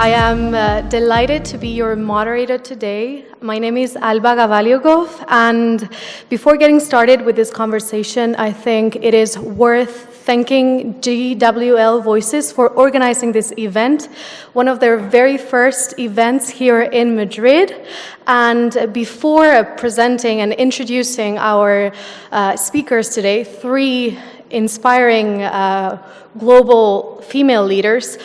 I am delighted to be your moderator today. My name is Alba Gavaliogov, and before getting started with this conversation, I think it is worth thanking GWL Voices for organizing this event, one of their very first events here in Madrid. And before presenting and introducing our speakers today, three inspiring global female leaders,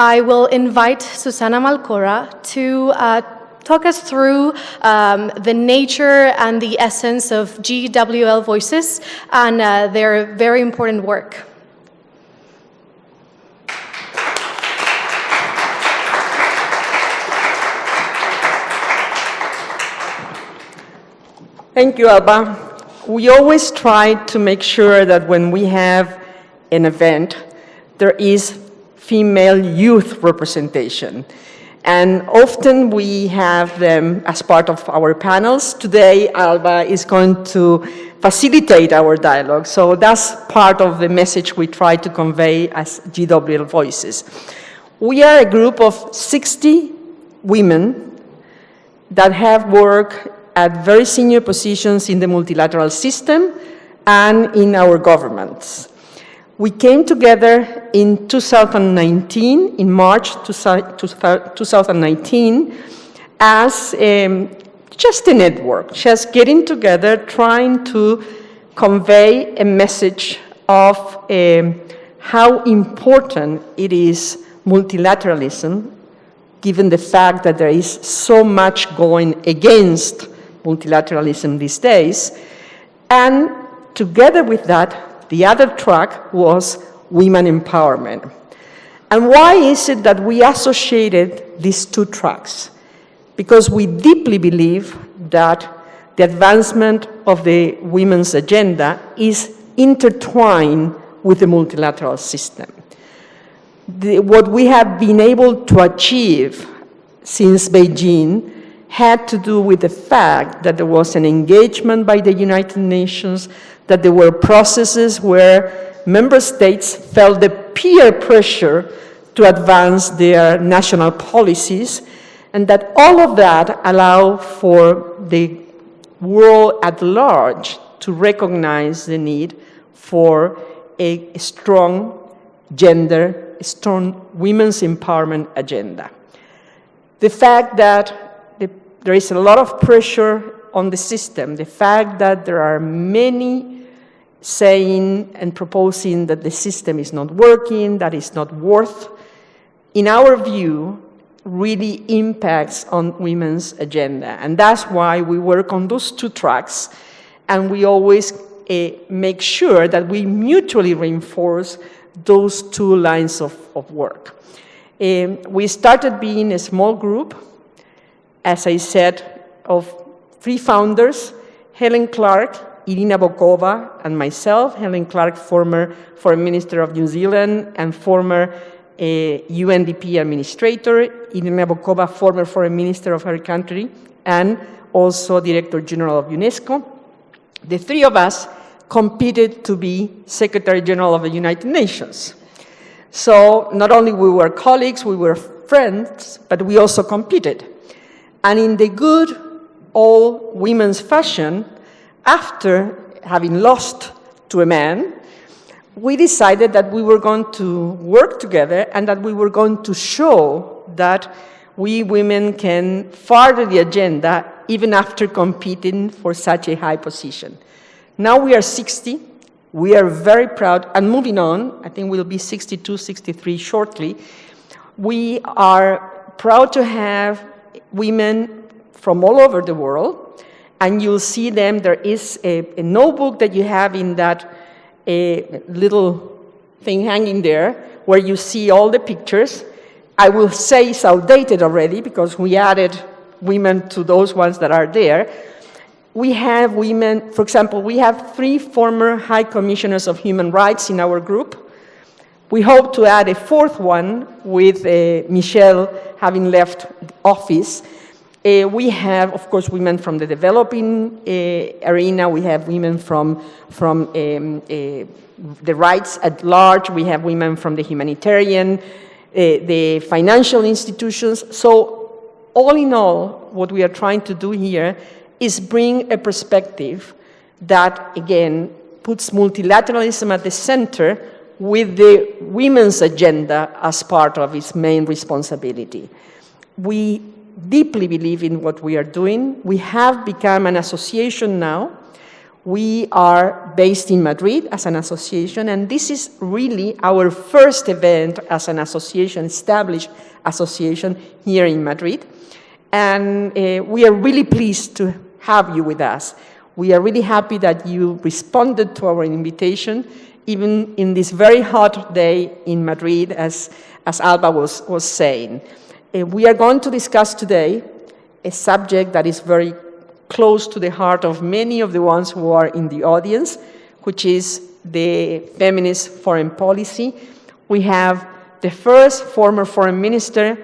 I will invite Susana Malcorra to talk us through the nature and the essence of GWL Voices and their very important work. Thank you, Alba. We always try to make sure that when we have an event, there is female youth representation. And often we have them as part of our panels. Today, Alba is going to facilitate our dialogue. So that's part of the message we try to convey as GWL Voices. We are a group of 60 women that have worked at very senior positions in the multilateral system and in our governments. We came together in 2019, in March 2019, as just a network, just getting together, trying to convey a message of how important it is multilateralism, given the fact that there is so much going against multilateralism these days. And together with that, the other track was women empowerment. And why is it that we associated these two tracks? Because we deeply believe that the advancement of the women's agenda is intertwined with the multilateral system. What we have been able to achieve since Beijing had to do with the fact that there was an engagement by the United Nations, that there were processes where member states felt the peer pressure to advance their national policies, and that all of that allowed for the world at large to recognize the need for a strong strong women's empowerment agenda. The fact that there is a lot of pressure on the system, the fact that there are many saying and proposing that the system is not working, that it's not worth, in our view, really impacts on women's agenda. And that's why we work on those two tracks, and we always make sure that we mutually reinforce those two lines of work. We started being a small group, as I said, of three founders, Helen Clark, Irina Bokova, and myself. Helen Clark, former Foreign Minister of New Zealand and former UNDP administrator. Irina Bokova, former Foreign Minister of her country and also Director General of UNESCO. The three of us competed to be Secretary General of the United Nations. So not only we were colleagues, we were friends, but we also competed. And in the good old women's fashion, after having lost to a man, we decided that we were going to work together and that we were going to show that we women can further the agenda even after competing for such a high position. Now we are 60. We are very proud, and moving on, I think we'll be 62, 63 shortly. We are proud to have women from all over the world, and you'll see them. There is a notebook that you have in that little thing hanging there, where you see all the pictures. I will say it's outdated already, because we added women to those ones that are there. We have women, for example, we have 3 former High Commissioners of Human Rights in our group. We hope to add a 4th one with Michelle having left office. We have, of course, women from the developing arena. We have women from the rights at large. We have women from the humanitarian the financial institutions. So all in all, what we are trying to do here is bring a perspective that, again, puts multilateralism at the center with the women's agenda as part of its main responsibility. We deeply believe in what we are doing. We have become an association now. We are based in Madrid as an association, and this is really our first event as an association, established association here in Madrid. And we are really pleased to have you with us. We are really happy that you responded to our invitation, even in this very hot day in Madrid, as Alba was saying. We are going to discuss today a subject that is very close to the heart of many of the ones who are in the audience, which is the feminist foreign policy. We have the first former foreign minister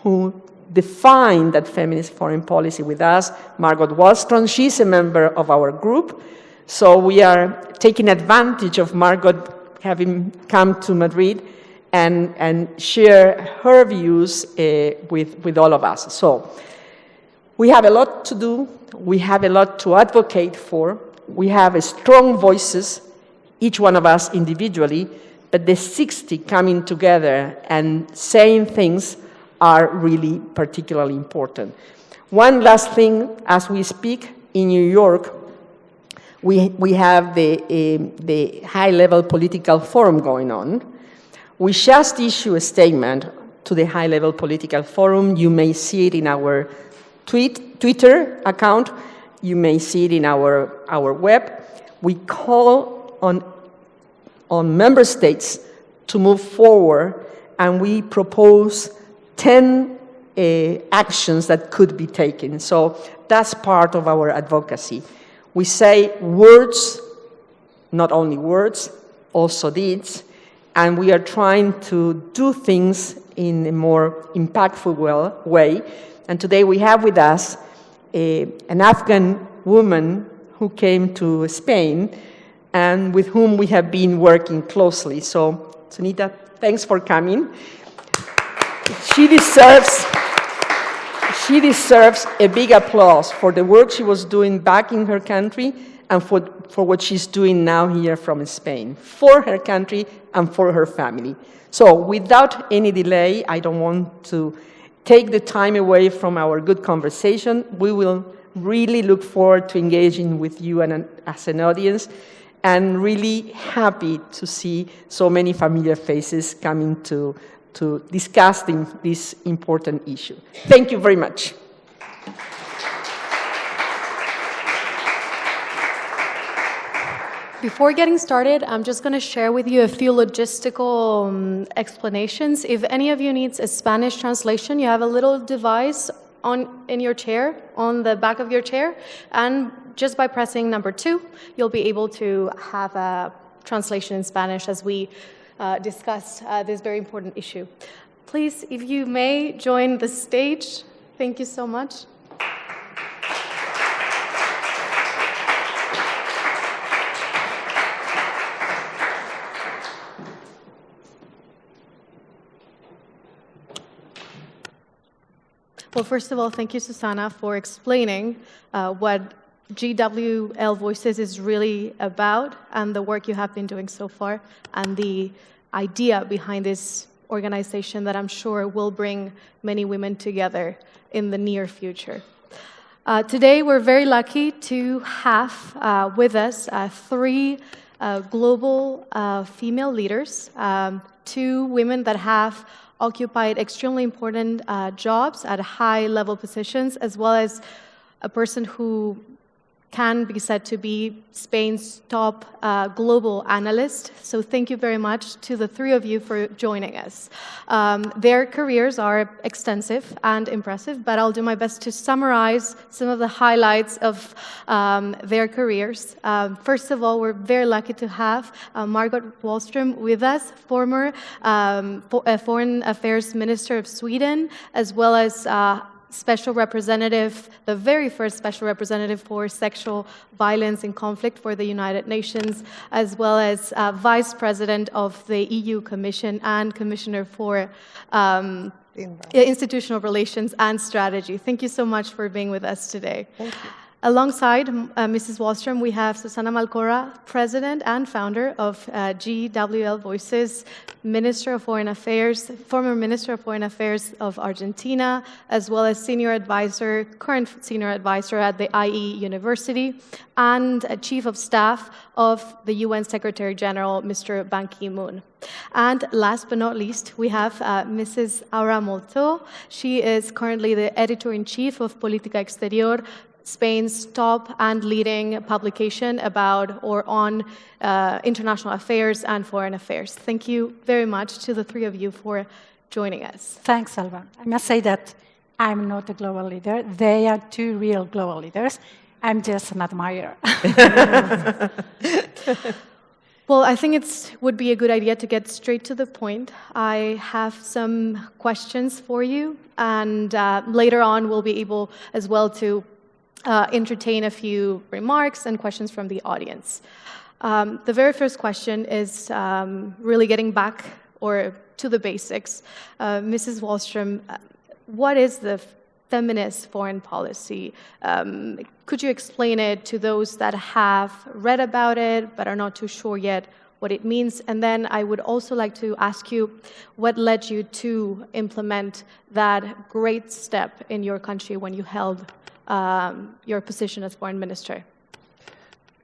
who defined that feminist foreign policy with us, Margot Wallström. She's a member of our group. So we are taking advantage of Margot having come to Madrid and share her views with all of us. So we have a lot to do. We have a lot to advocate for. We have strong voices, each one of us individually, but the 60 coming together and saying things are really particularly important. One last thing, as we speak in New York, we have the high-level political forum going on. We just issued a statement to the high-level political forum. You may see it in our Twitter account. You may see it in our web. We call on member states to move forward, and we propose 10 actions that could be taken. So that's part of our advocacy. We say words, not only words, also deeds, and we are trying to do things in a more impactful way. And today we have with us an Afghan woman who came to Spain and with whom we have been working closely. So, Sunita, thanks for coming. She deserves a big applause for the work she was doing back in her country and for what she's doing now here from Spain, for her country and for her family. So without any delay, I don't want to take the time away from our good conversation. We will really look forward to engaging with you as an audience, and really happy to see so many familiar faces coming to discuss this important issue. Thank you very much. Before getting started, I'm just going to share with you a few logistical explanations. If any of you needs a Spanish translation, you have a little device in your chair, on the back of your chair, and just by pressing number 2, you'll be able to have a translation in Spanish as we discuss this very important issue. Please, if you may, join the stage. Thank you so much. Well, first of all, thank you, Susana, for explaining what GWL Voices is really about and the work you have been doing so far and the idea behind this organization that I'm sure will bring many women together in the near future. Today, we're very lucky to have with us 3 global female leaders, 2 women that have occupied extremely important jobs at high-level positions, as well as a person who can be said to be Spain's top global analyst. So thank you very much to the 3 of you for joining us. Their careers are extensive and impressive, but I'll do my best to summarize some of the highlights of their careers. First of all, we're very lucky to have Margot Wallström with us, former Foreign Affairs Minister of Sweden, as well as special representative, the very first special representative for sexual violence in conflict for the United Nations, as well as Vice President of the EU Commission and Commissioner for Institutional Relations and Strategy. Thank you so much for being with us today. Thank you. Alongside Mrs. Wallström, we have Susana Malcorra, President and founder of GWL Voices, Minister of Foreign Affairs, former Minister of Foreign Affairs of Argentina, as well as current senior advisor at the IE University, and Chief of Staff of the UN Secretary General, Mr. Ban Ki-moon. And last but not least, we have Mrs. Aura Molto. She is currently the Editor-in-Chief of Política Exterior, Spain's top and leading publication about or on international affairs and foreign affairs. Thank you very much to the three of you for joining us. Thanks, Alba. I must say that I'm not a global leader. They are two real global leaders. I'm just an admirer. Well, I think it would be a good idea to get straight to the point. I have some questions for you, and later on we'll be able as well to entertain a few remarks and questions from the audience. The very first question is really getting back to the basics. Mrs. Wallström, what is the feminist foreign policy? Could you explain it to those that have read about it but are not too sure yet what it means? And then I would also like to ask you what led you to implement that great step in your country when you held your position as foreign minister.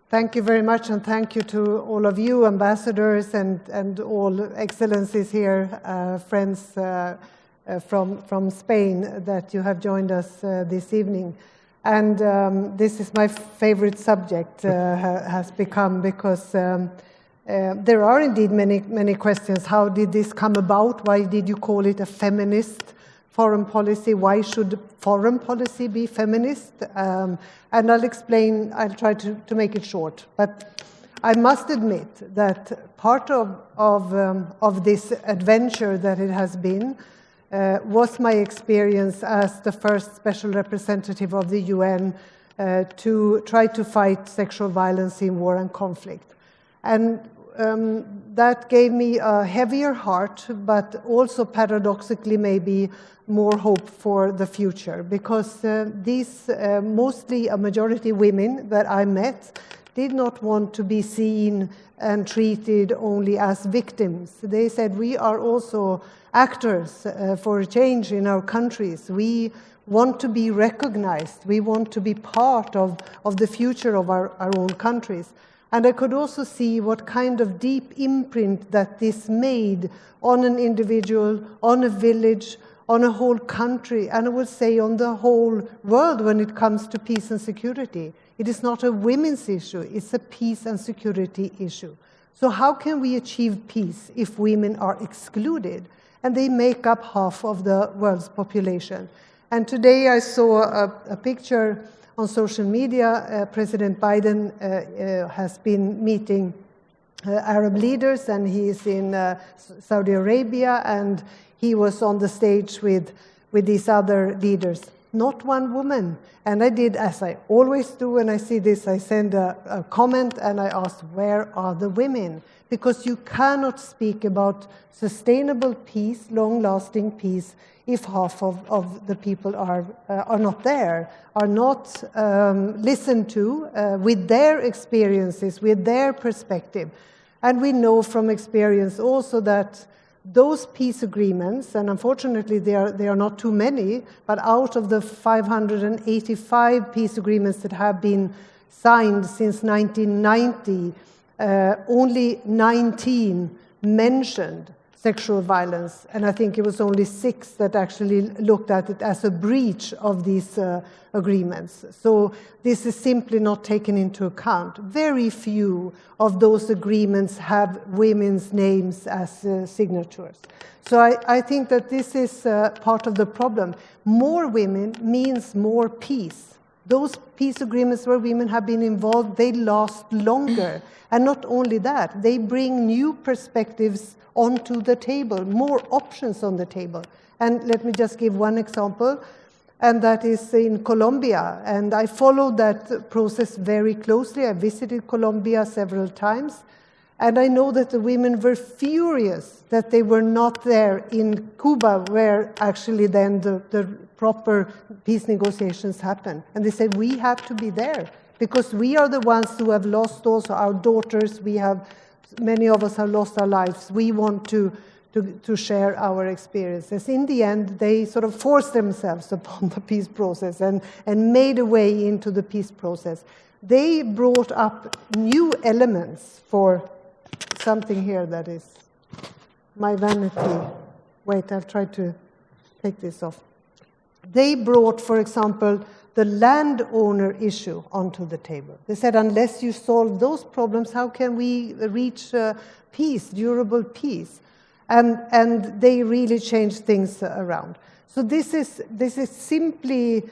Thank you very much, and thank you to all of you, ambassadors and all excellencies here, friends from Spain, that you have joined us this evening. And this is my favorite subject, has become, because there are indeed many questions. How did this come about? Why did you call it a feminist foreign policy? Why should foreign policy be feminist? And I'll explain, I'll try to make it short. But I must admit that part of this adventure that it has been was my experience as the first special representative of the UN to try to fight sexual violence in war and conflict. And that gave me a heavier heart, but also paradoxically maybe more hope for the future, because these mostly a majority women that I met did not want to be seen and treated only as victims. They said, we are also actors for a change in our countries. We want to be recognized. We want to be part of the future of our own countries. And I could also see what kind of deep imprint that this made on an individual, on a village, on a whole country, and I would say on the whole world when it comes to peace and security. It is not a women's issue, it's a peace and security issue. So how can we achieve peace if women are excluded? And they make up half of the world's population. And today I saw a picture on social media. President Biden has been meeting Arab leaders, and he is in Saudi Arabia, and he was on the stage with these other leaders. Not one woman. And I did, as I always do when I see this, I send a comment and I asked, where are the women? Because you cannot speak about sustainable peace, long-lasting peace, if half of the people are not there, are not listened to with their experiences, with their perspective. And we know from experience also that those peace agreements, and unfortunately they are not too many, but out of the 585 peace agreements that have been signed since 1990, only 19 mentioned sexual violence, and I think it was only 6 that actually looked at it as a breach of these agreements. So this is simply not taken into account. Very few of those agreements have women's names as signatories. So I think that this is part of the problem. More women means more peace. Those peace agreements where women have been involved, they last longer. And not only that, they bring new perspectives onto the table, more options on the table. And let me just give one example. and that is in Colombia. And I followed that process very closely. I visited Colombia several times, and I know that the women were furious that they were not there in Cuba, where actually then the proper peace negotiations happen. And they said, we have to be there, because we are the ones who have lost also our daughters. Many of us have lost our lives. We want to share our experiences. In the end, they sort of forced themselves upon the peace process and made a way into the peace process. They brought up new elements for something here that is my vanity. Wait, I've tried to take this off. They brought, for example, the landowner issue onto the table. They said, unless you solve those problems, how can we reach peace, durable peace? And they really changed things around. So this is simply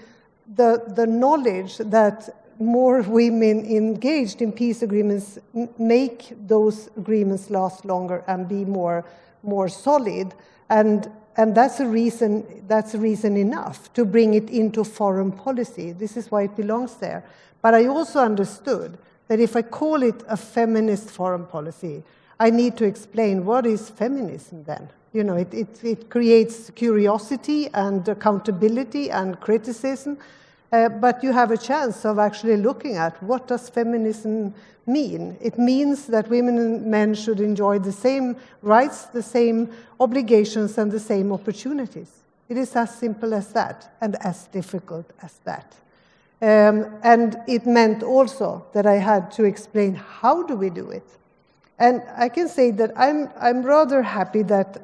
the knowledge that more women engaged in peace agreements make those agreements last longer and be more solid. And that's a reason enough to bring it into foreign policy. This is why it belongs there. But I also understood that if I call it a feminist foreign policy, I need to explain what is feminism then. You know, it creates curiosity and accountability and criticism, but you have a chance of actually looking at what does feminism mean. It means that women and men should enjoy the same rights, the same obligations, and the same opportunities. It is as simple as that, and as difficult as that. And it meant also that I had to explain how do we do it. And I can say that I'm rather happy that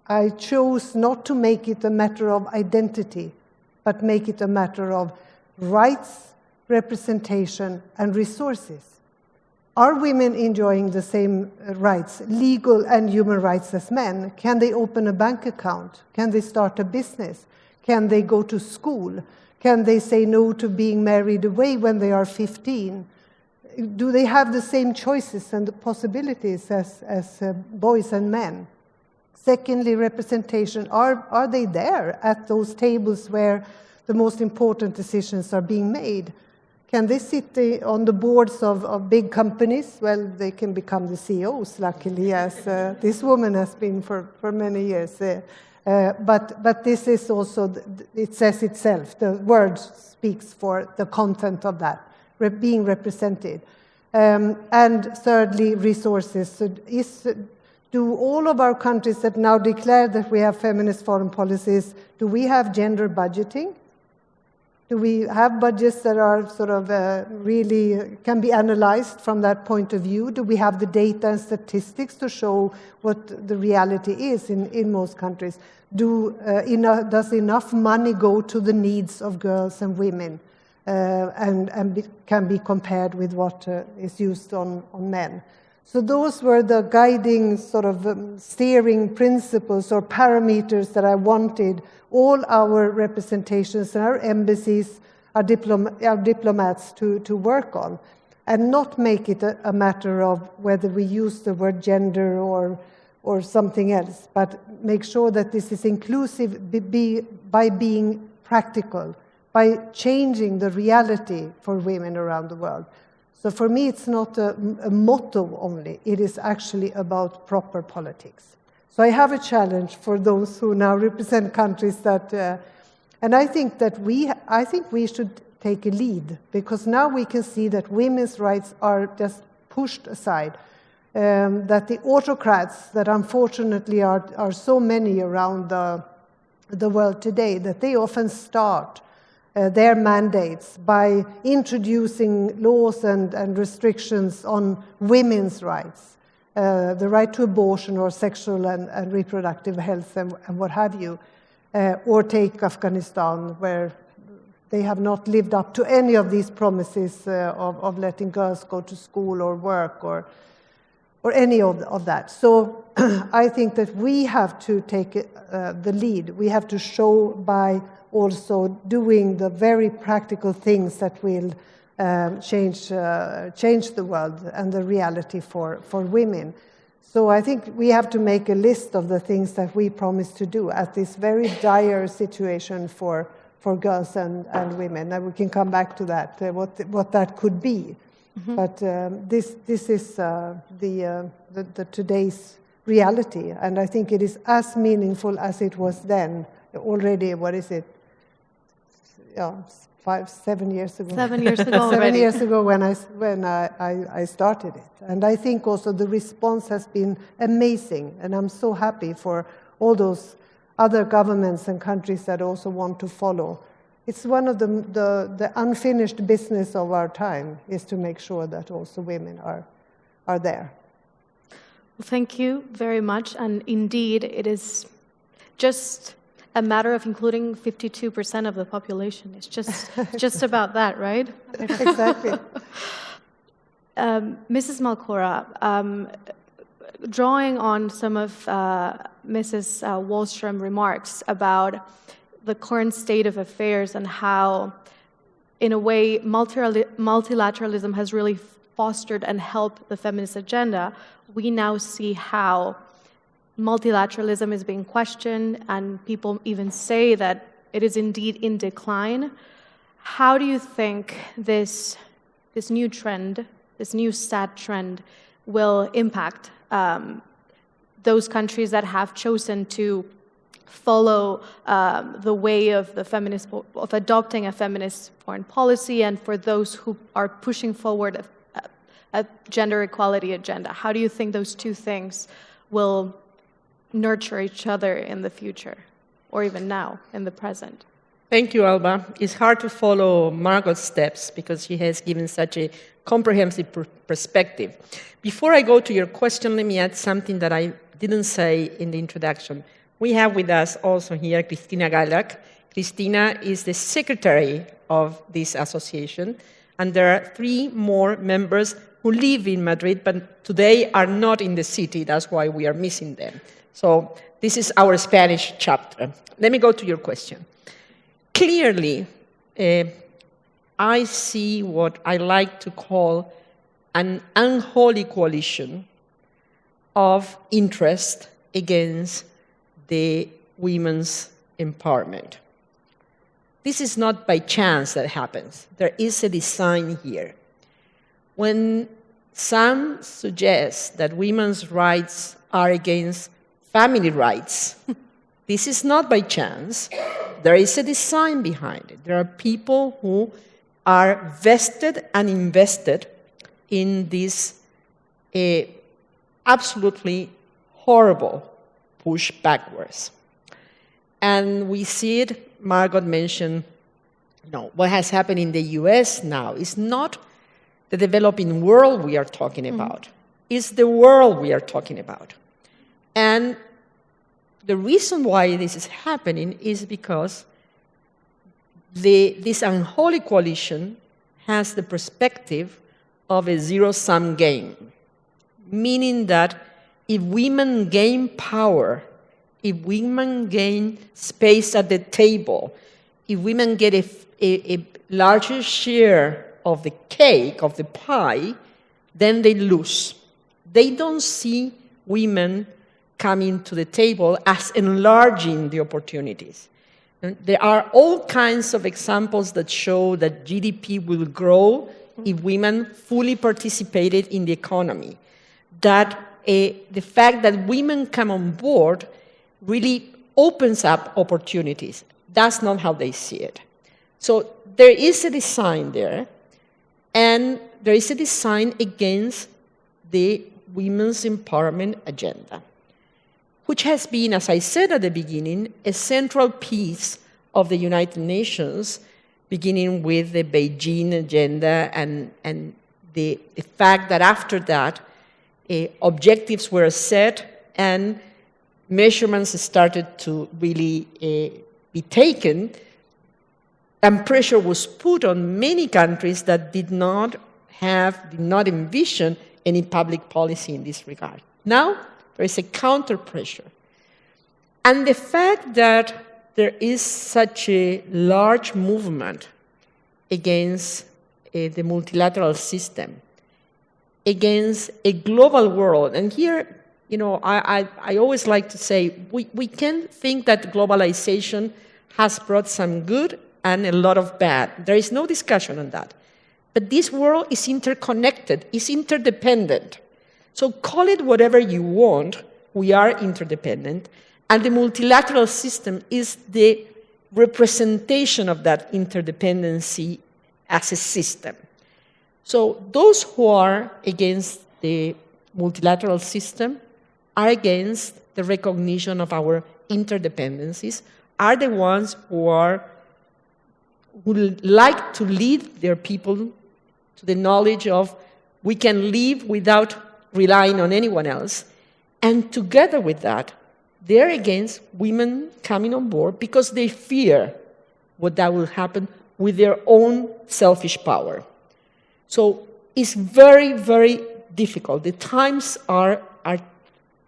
I chose not to make it a matter of identity, but make it a matter of rights, representation, and resources. Are women enjoying the same rights, legal and human rights, as men? Can they open a bank account? Can they start a business? Can they go to school? Can they say no to being married away when they are 15? Do they have the same choices and the possibilities as boys and men? Secondly, representation. Are they there at those tables where the most important decisions are being made? Can they sit on the boards of big companies? Well, they can become the CEOs, luckily, as this woman has been for many years. But this is also, it says itself, the word speaks for the content of that. Being represented. And thirdly, resources. So do all of our countries that now declare that we have feminist foreign policies, do we have gender budgeting? Do we have budgets that are sort of really can be analyzed from that point of view? Do we have the data and statistics to show what the reality is in most countries? Does enough money go to the needs of girls and women? Can be compared with what is used on men. So those were the guiding sort of steering principles or parameters that I wanted all our representations and our embassies, our diplomats to work on, and not make it a matter of whether we use the word gender or something else, but make sure that this is inclusive by being practical, by changing the reality for women around the world. So for me, it's not a motto only. It is actually about proper politics. So I have a challenge for those who now represent countries that, and I think we should take a lead, because now we can see that women's rights are just pushed aside, that the autocrats that unfortunately are so many around the world today, that they often start their mandates by introducing laws and restrictions on women's rights, the right to abortion or sexual and reproductive health and what have you, or take Afghanistan, where they have not lived up to any of these promises of letting girls go to school or work or any of that. So I think that we have to take the lead. We have to show by also doing the very practical things that will change the world and the reality for women. So I think we have to make a list of the things that we promise to do at this very dire situation for girls and women. And we can come back to that, what that could be. Mm-hmm. But this is the today's reality, and I think it is as meaningful as it was then. Already, what is it? 7 years ago. 7 years ago. 7 years ago when I started it, and I think also the response has been amazing, and I'm so happy for all those other governments and countries that also want to follow. It's one of the unfinished business of our time is to make sure that also women are there. Well, thank you very much. And indeed, it is just a matter of including 52% of the population. It's just about that, right? Exactly. Mrs. Malcorra, drawing on some of Mrs. Wallström remarks about the current state of affairs and how, in a way, multilateralism has really fostered and helped the feminist agenda, we now see how multilateralism is being questioned, and people even say that it is indeed in decline. How do you think this new trend, this new sad trend, will impact those countries that have chosen to follow the way of adopting a feminist foreign policy, and for those who are pushing forward a gender equality agenda? How do you think those two things will nurture each other in the future, or even now, in the present? Thank you, Alba. It's hard to follow Margot's steps because she has given such a comprehensive perspective. Before I go to your question, let me add something that I didn't say in the introduction. We have with us also here Cristina Gallach. Cristina is the secretary of this association, and there are 3 more members who live in Madrid, but today are not in the city. That's why we are missing them. So this is our Spanish chapter. Let me go to your question. Clearly, I see what I like to call an unholy coalition of interest against the women's empowerment. This is not by chance that happens. There is a design here. When some suggest that women's rights are against family rights, this is not by chance. There is a design behind it. There are people who are vested and invested in this absolutely horrible push backwards. And we see it, Margot mentioned, what has happened in the US now is not the developing world we are talking about. It's the world we are talking about. And the reason why this is happening is because this unholy coalition has the perspective of a zero-sum game, meaning that if women gain power, if women gain space at the table, if women get a larger share of the cake, of the pie, then they lose. They don't see women coming to the table as enlarging the opportunities. And there are all kinds of examples that show that GDP will grow if women fully participated in the economy. That the fact that women come on board really opens up opportunities. That's not how they see it. So there is a design there, and there is a design against the women's empowerment agenda, which has been, as I said at the beginning, a central piece of the United Nations, beginning with the Beijing Agenda and the fact that after that, objectives were set and measurements started to really be taken, and pressure was put on many countries that did not envision any public policy in this regard. Now, there is a counter-pressure. And the fact that there is such a large movement against the multilateral system, against a global world, and here, I always like to say, we can think that globalization has brought some good and a lot of bad. There is no discussion on that. But this world is interconnected, is interdependent. So call it whatever you want, we are interdependent, and the multilateral system is the representation of that interdependency as a system. So those who are against the multilateral system are against the recognition of our interdependencies, are the ones who would like to lead their people to the knowledge of we can live without relying on anyone else. And together with that, they're against women coming on board because they fear what that will happen with their own selfish power. So it's very, very difficult. The times are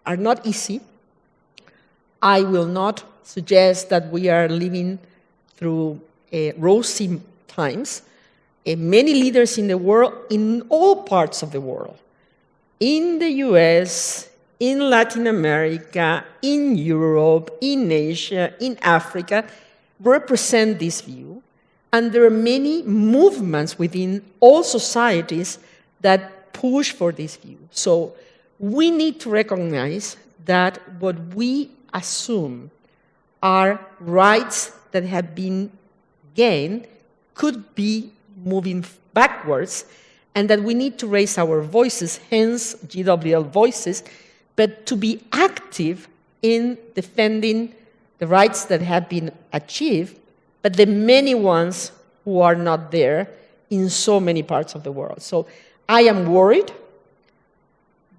not easy. I will not suggest that we are living through rosy times. Many leaders in the world, in all parts of the world, in the US, in Latin America, in Europe, in Asia, in Africa, represent this view. And there are many movements within all societies that push for this view. So we need to recognize that what we assume are rights that have been gained could be moving backwards, and that we need to raise our voices, hence GWL voices, but to be active in defending the rights that have been achieved, but the many ones who are not there in so many parts of the world. So I am worried.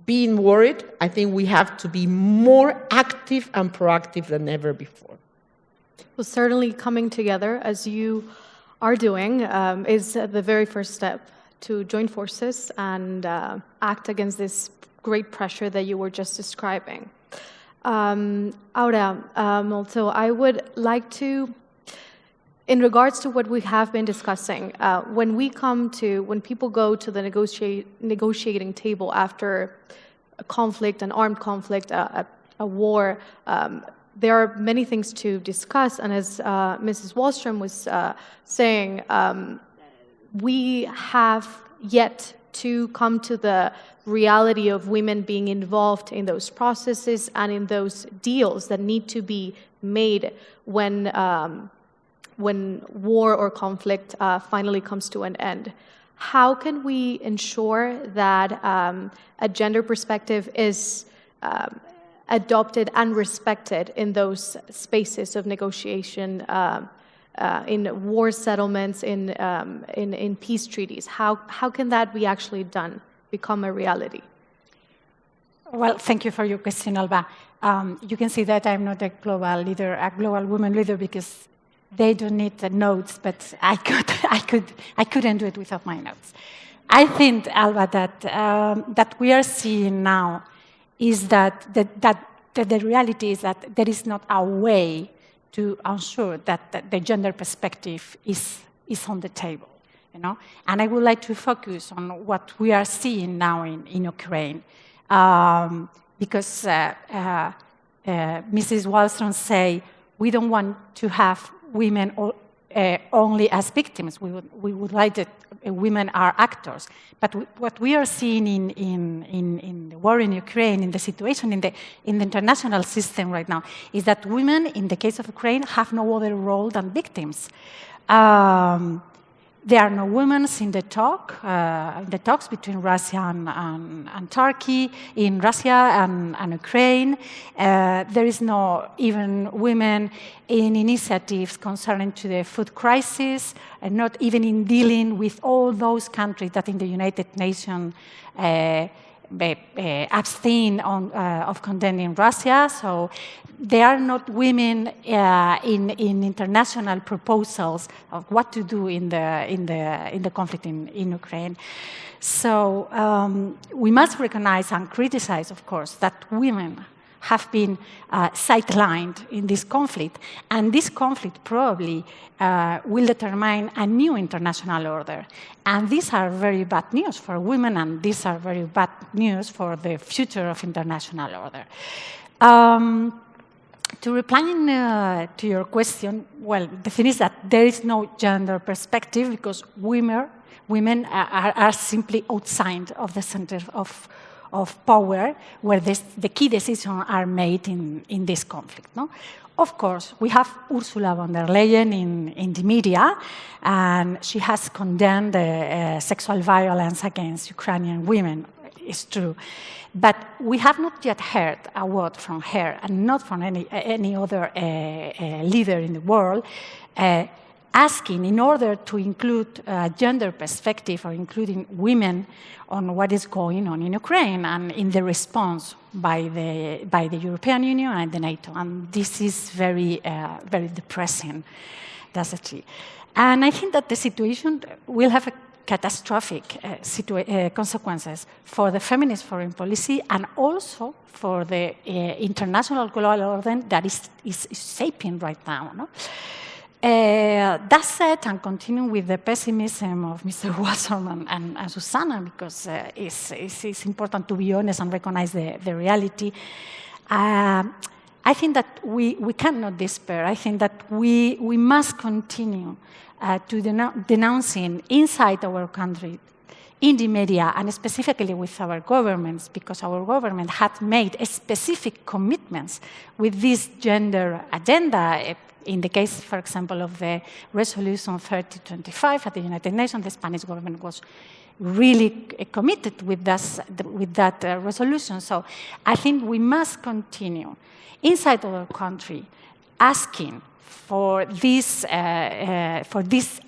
Being worried, I think we have to be more active and proactive than ever before. Well, certainly coming together, as you are doing, is the very first step to join forces and act against this great pressure that you were just describing. Aura, also, I would like to, in regards to what we have been discussing, when people go to the negotiating table after a conflict, an armed conflict, a war, there are many things to discuss. And as Mrs. Wallström was saying, we have yet to come to the reality of women being involved in those processes and in those deals that need to be made when war or conflict finally comes to an end. How can we ensure that a gender perspective is adopted and respected in those spaces of negotiation, in war settlements, in peace treaties? How can that be actually done, become a reality? Well, thank you for your question, Alba. You can see that I'm not a global leader, a global woman leader, because they don't need the notes, but I couldn't do it without my notes. I think, Alba, that we are seeing now is that the reality is that there is not a way to ensure that the gender perspective is on the table, you know. And I would like to focus on what we are seeing now in Ukraine, because Mrs. Wallström say we don't want to have women only as victims. We would like that women are actors. But what we are seeing in the war in Ukraine, in the situation in the international system right now, is that women, in the case of Ukraine, have no other role than victims. There are no women in the talks between Russia and Turkey, in Russia and Ukraine. There is no even women in initiatives concerning to the food crisis, and not even in dealing with all those countries that in the United Nations abstain of condemning Russia. So there are not women in international proposals of what to do in the conflict in Ukraine. So we must recognize and criticize, of course, that women have been sidelined in this conflict, and this conflict probably will determine a new international order. And these are very bad news for women, and these are very bad news for the future of international order. to reply to your question, well, the thing is that there is no gender perspective because women are simply outside of the center of power where the key decisions are made in this conflict. No? Of course, we have Ursula von der Leyen in the media, and she has condemned sexual violence against Ukrainian women. It's true. But we have not yet heard a word from her, and not from any other leader in the world, asking in order to include a gender perspective or including women on what is going on in Ukraine and in the response by the European Union and the NATO. And this is very depressing, definitely. And I think that the situation will have a catastrophic consequences for the feminist foreign policy and also for the international global order that is shaping right now. No? That said, and continuing with the pessimism of Mr. Wallström and Susana, because it's important to be honest and recognize the reality, I think that we cannot despair. I think that we must continue to denouncing inside our country, in the media, and specifically with our governments, because our government had made specific commitments with this gender agenda. In the case, for example, of the Resolution 3025 at the United Nations, the Spanish government was really committed with that resolution. So I think we must continue inside our country asking for this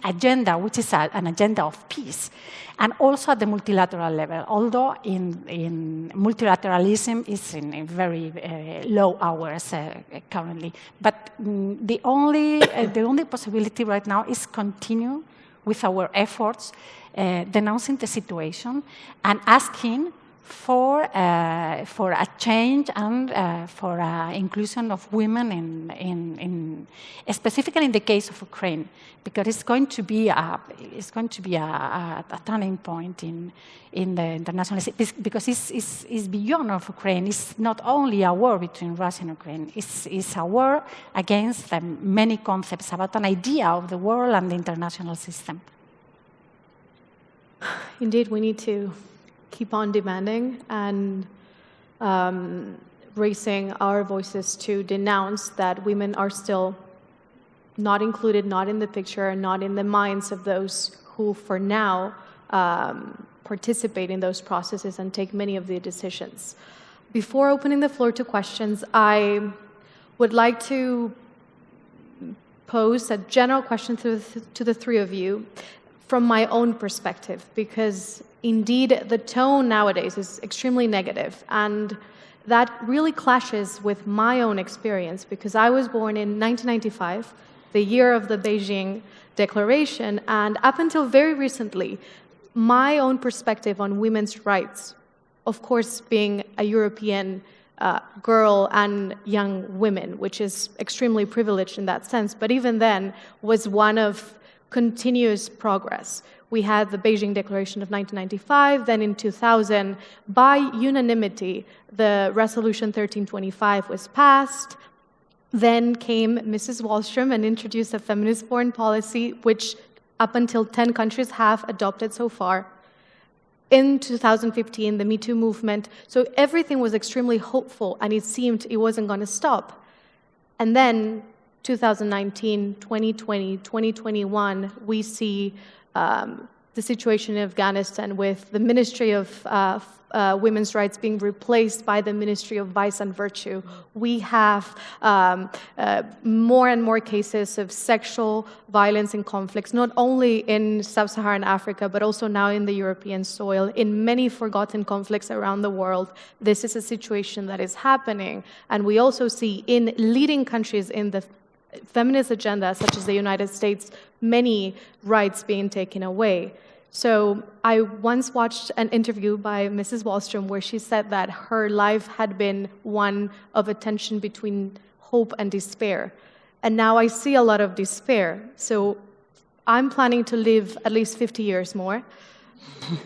agenda, which is an agenda of peace, and also at the multilateral level, although in multilateralism is in very low hours currently. But the only possibility right now is continue with our efforts, denouncing the situation and asking for a change and for inclusion of women in specifically in the case of Ukraine, because it's going to be a turning point in the international, because it's beyond of Ukraine. It's not only a war between Russia and Ukraine. It's a war against many concepts about an idea of the world and the international system. Indeed, we need to keep on demanding and raising our voices to denounce that women are still not included, not in the picture, not in the minds of those who, for now, participate in those processes and take many of the decisions. Before opening the floor to questions, I would like to pose a general question to the three of you from my own perspective, because indeed the tone nowadays is extremely negative, and that really clashes with my own experience, because I was born in 1995, the year of the Beijing Declaration, and up until very recently, my own perspective on women's rights, of course being a European girl and young women, which is extremely privileged in that sense, but even then was one of continuous progress. We had the Beijing Declaration of 1995, then in 2000, by unanimity, the Resolution 1325 was passed. Then came Mrs. Wallström and introduced a feminist foreign policy, which up until 10 countries have adopted so far. In 2015, the Me Too movement. So everything was extremely hopeful, and it seemed it wasn't going to stop. And then 2019, 2020, 2021, we see the situation in Afghanistan with the Ministry of Women's Rights being replaced by the Ministry of Vice and Virtue. We have more and more cases of sexual violence in conflicts, not only in sub-Saharan Africa, but also now in the European soil, in many forgotten conflicts around the world. This is a situation that is happening. And we also see in leading countries in the feminist agenda, such as the United States, many rights being taken away. So I once watched an interview by Mrs. Wallström where she said that her life had been one of a tension between hope and despair. And now I see a lot of despair. So I'm planning to live at least 50 years more.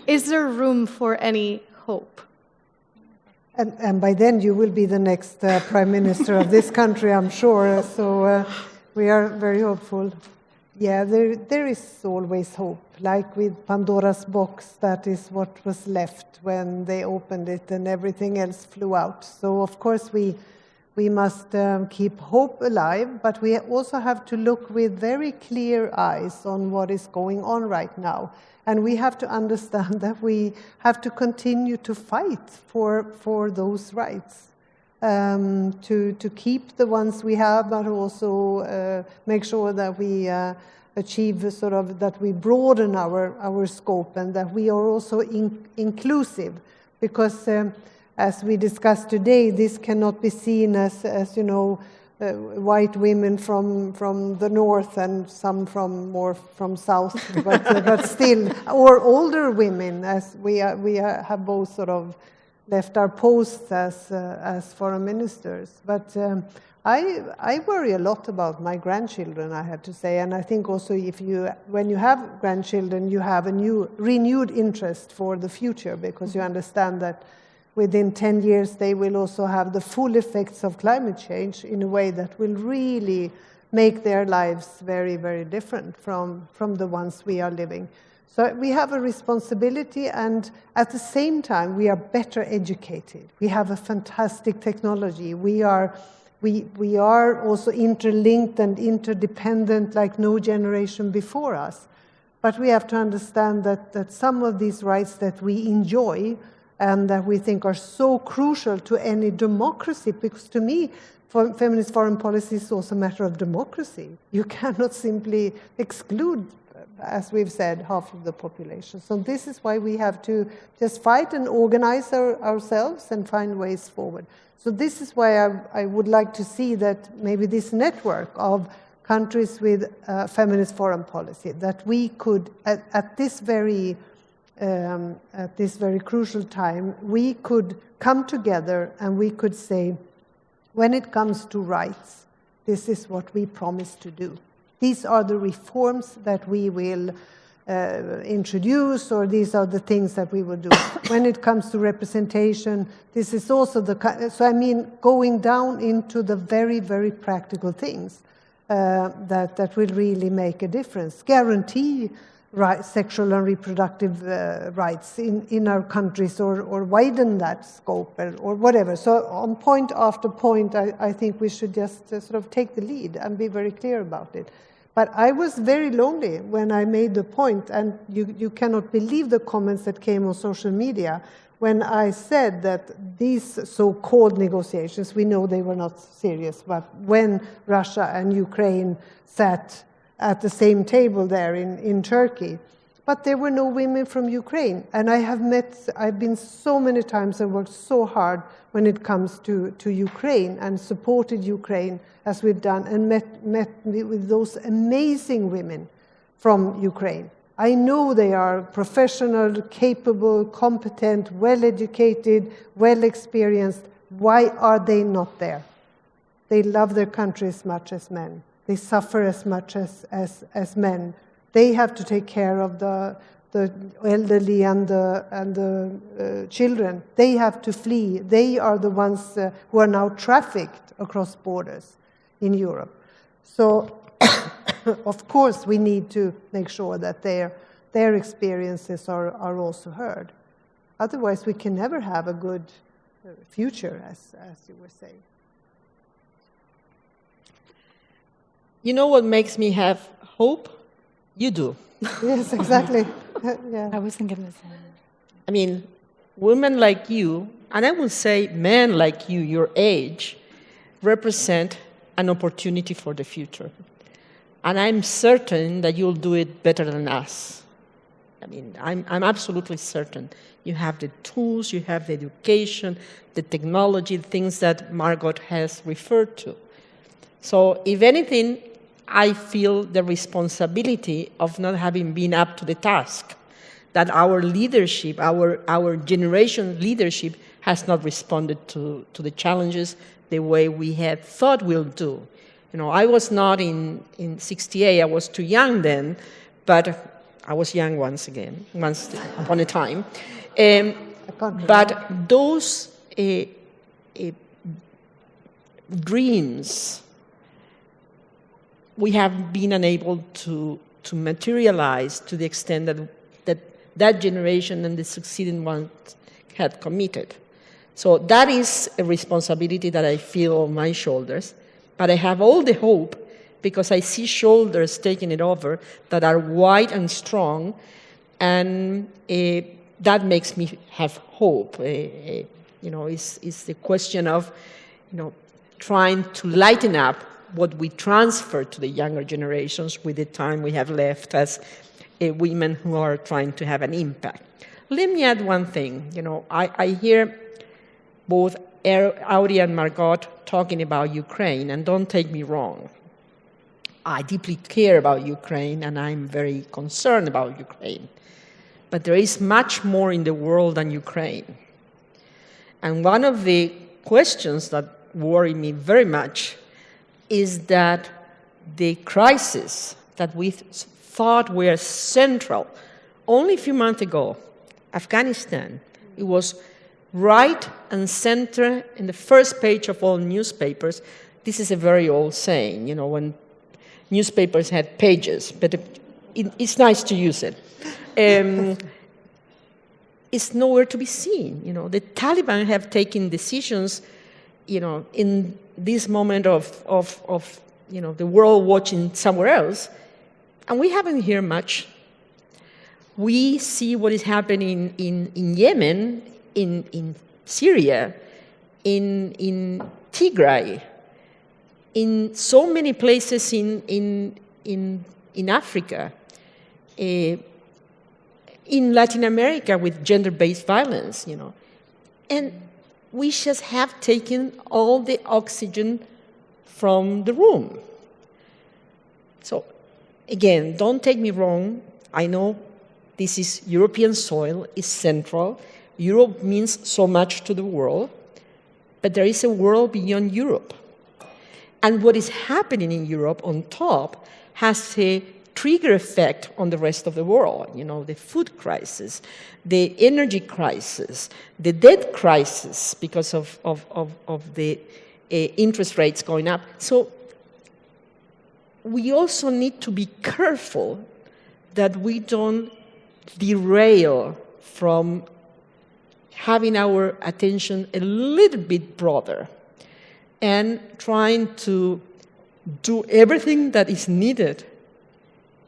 Is there room for any hope? And by then you will be the next Prime Minister of this country, I'm sure. So we are very hopeful. Yeah, there is always hope. Like with Pandora's box, that is what was left when they opened it and everything else flew out. So of course we must keep hope alive, but we also have to look with very clear eyes on what is going on right now. And we have to understand that we have to continue to fight for those rights, to keep the ones we have, but also make sure that we achieve sort of, that we broaden our scope and that we are also inclusive. Because as we discussed today, this cannot be seen as you know, white women from the north and some more from south, but still, or older women, as we have both sort of left our posts as foreign ministers. But I worry a lot about my grandchildren, I have to say, and I think also when you have grandchildren, you have a renewed interest for the future, because you understand that within 10 years, they will also have the full effects of climate change in a way that will really make their lives very, very different from the ones we are living. So we have a responsibility, and at the same time, we are better educated. We have a fantastic technology. We are also interlinked and interdependent like no generation before us. But we have to understand that some of these rights that we enjoy and that we think are so crucial to any democracy, because to me, feminist foreign policy is also a matter of democracy. You cannot simply exclude, as we've said, half of the population. So this is why we have to just fight and organize ourselves and find ways forward. So this is why I would like to see that maybe this network of countries with feminist foreign policy, that we could, at this very crucial time, we could come together and we could say, when it comes to rights, this is what we promise to do. These are the reforms that we will introduce, or these are the things that we will do. When it comes to representation, this is also so I mean, going down into the very, very practical things that will really make a difference. Guarantee sexual and reproductive rights in our countries, or widen that scope, or whatever. So on point after point, I think we should just sort of take the lead and be very clear about it. But I was very lonely when I made the point, and you cannot believe the comments that came on social media when I said that these so-called negotiations, we know they were not serious, but when Russia and Ukraine sat at the same table there in Turkey, but there were no women from Ukraine. And I've been so many times and worked so hard when it comes to Ukraine, and supported Ukraine as we've done, and met with those amazing women from Ukraine. I know they are professional, capable, competent, well-educated, well-experienced. Why are they not there? They love their country as much as men. They suffer as much as men. They have to take care of the elderly and the children. They have to flee. They are the ones who are now trafficked across borders in Europe. So, of course, we need to make sure that their experiences are also heard. Otherwise, we can never have a good future, as you were saying. You know what makes me have hope? You do. Yes, exactly. Yeah. I was thinking the same. I mean, women like you, and I would say men like you, your age, represent an opportunity for the future. And I'm certain that you'll do it better than us. I mean, I'm absolutely certain. You have the tools, you have the education, the technology, things that Margot has referred to. So if anything, I feel the responsibility of not having been up to the task, that our leadership, our generation leadership has not responded to the challenges the way we had thought we'll do. You know, I was not in 68, I was too young then, but I was young once upon a time. But those dreams we have been unable to materialize to the extent that generation and the succeeding ones had committed. So that is a responsibility that I feel on my shoulders, but I have all the hope because I see shoulders taking it over that are wide and strong, and that makes me have hope. It's the question of, trying to lighten up what we transfer to the younger generations with the time we have left as women who are trying to have an impact. Let me add one thing. I hear both Audi and Margot talking about Ukraine, and don't take me wrong. I deeply care about Ukraine, and I'm very concerned about Ukraine. But there is much more in the world than Ukraine. And one of the questions that worry me very much is that the crisis that we thought were central only a few months ago, Afghanistan, it was right and center in the first page of all newspapers. This is a very old saying, when newspapers had pages, but it's nice to use it. It's nowhere to be seen. The Taliban have taken decisions, in this moment of the world watching somewhere else, and we haven't heard much. We see what is happening in Yemen, in Syria, in Tigray, in so many places in Africa, in Latin America with gender-based violence, And we just have taken all the oxygen from the room. So, again, don't take me wrong. I know this is European soil, it's central. Europe means so much to the world, but there is a world beyond Europe. And what is happening in Europe on top has a trigger effect on the rest of the world. The food crisis, the energy crisis, the debt crisis because of the interest rates going up. So we also need to be careful that we don't derail from having our attention a little bit broader and trying to do everything that is needed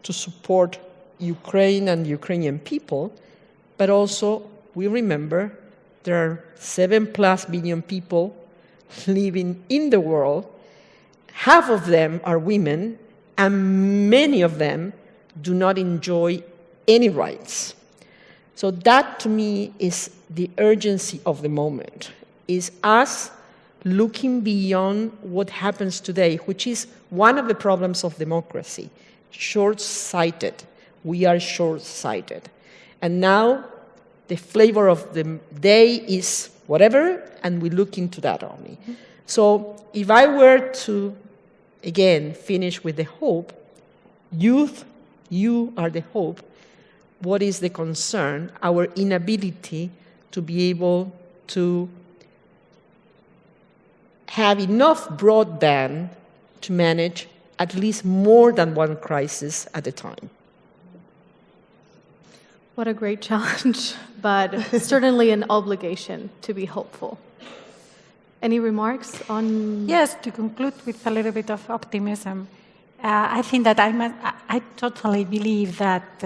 to support Ukraine and Ukrainian people, but also we remember there are 7+ billion people living in the world. Half of them are women, and many of them do not enjoy any rights. So that, to me, is the urgency of the moment, is us looking beyond what happens today, which is one of the problems of democracy, short-sighted. We are short-sighted. And now the flavor of the day is whatever, and we look into that only. Mm-hmm. So if I were to, again, finish with the hope, youth, you are the hope. What is the concern? Our inability to be able to have enough broadband to manage at least more than one crisis at a time. What a great challenge, but certainly an obligation to be hopeful. Any remarks on? Yes, to conclude with a little bit of optimism, I think that I totally believe that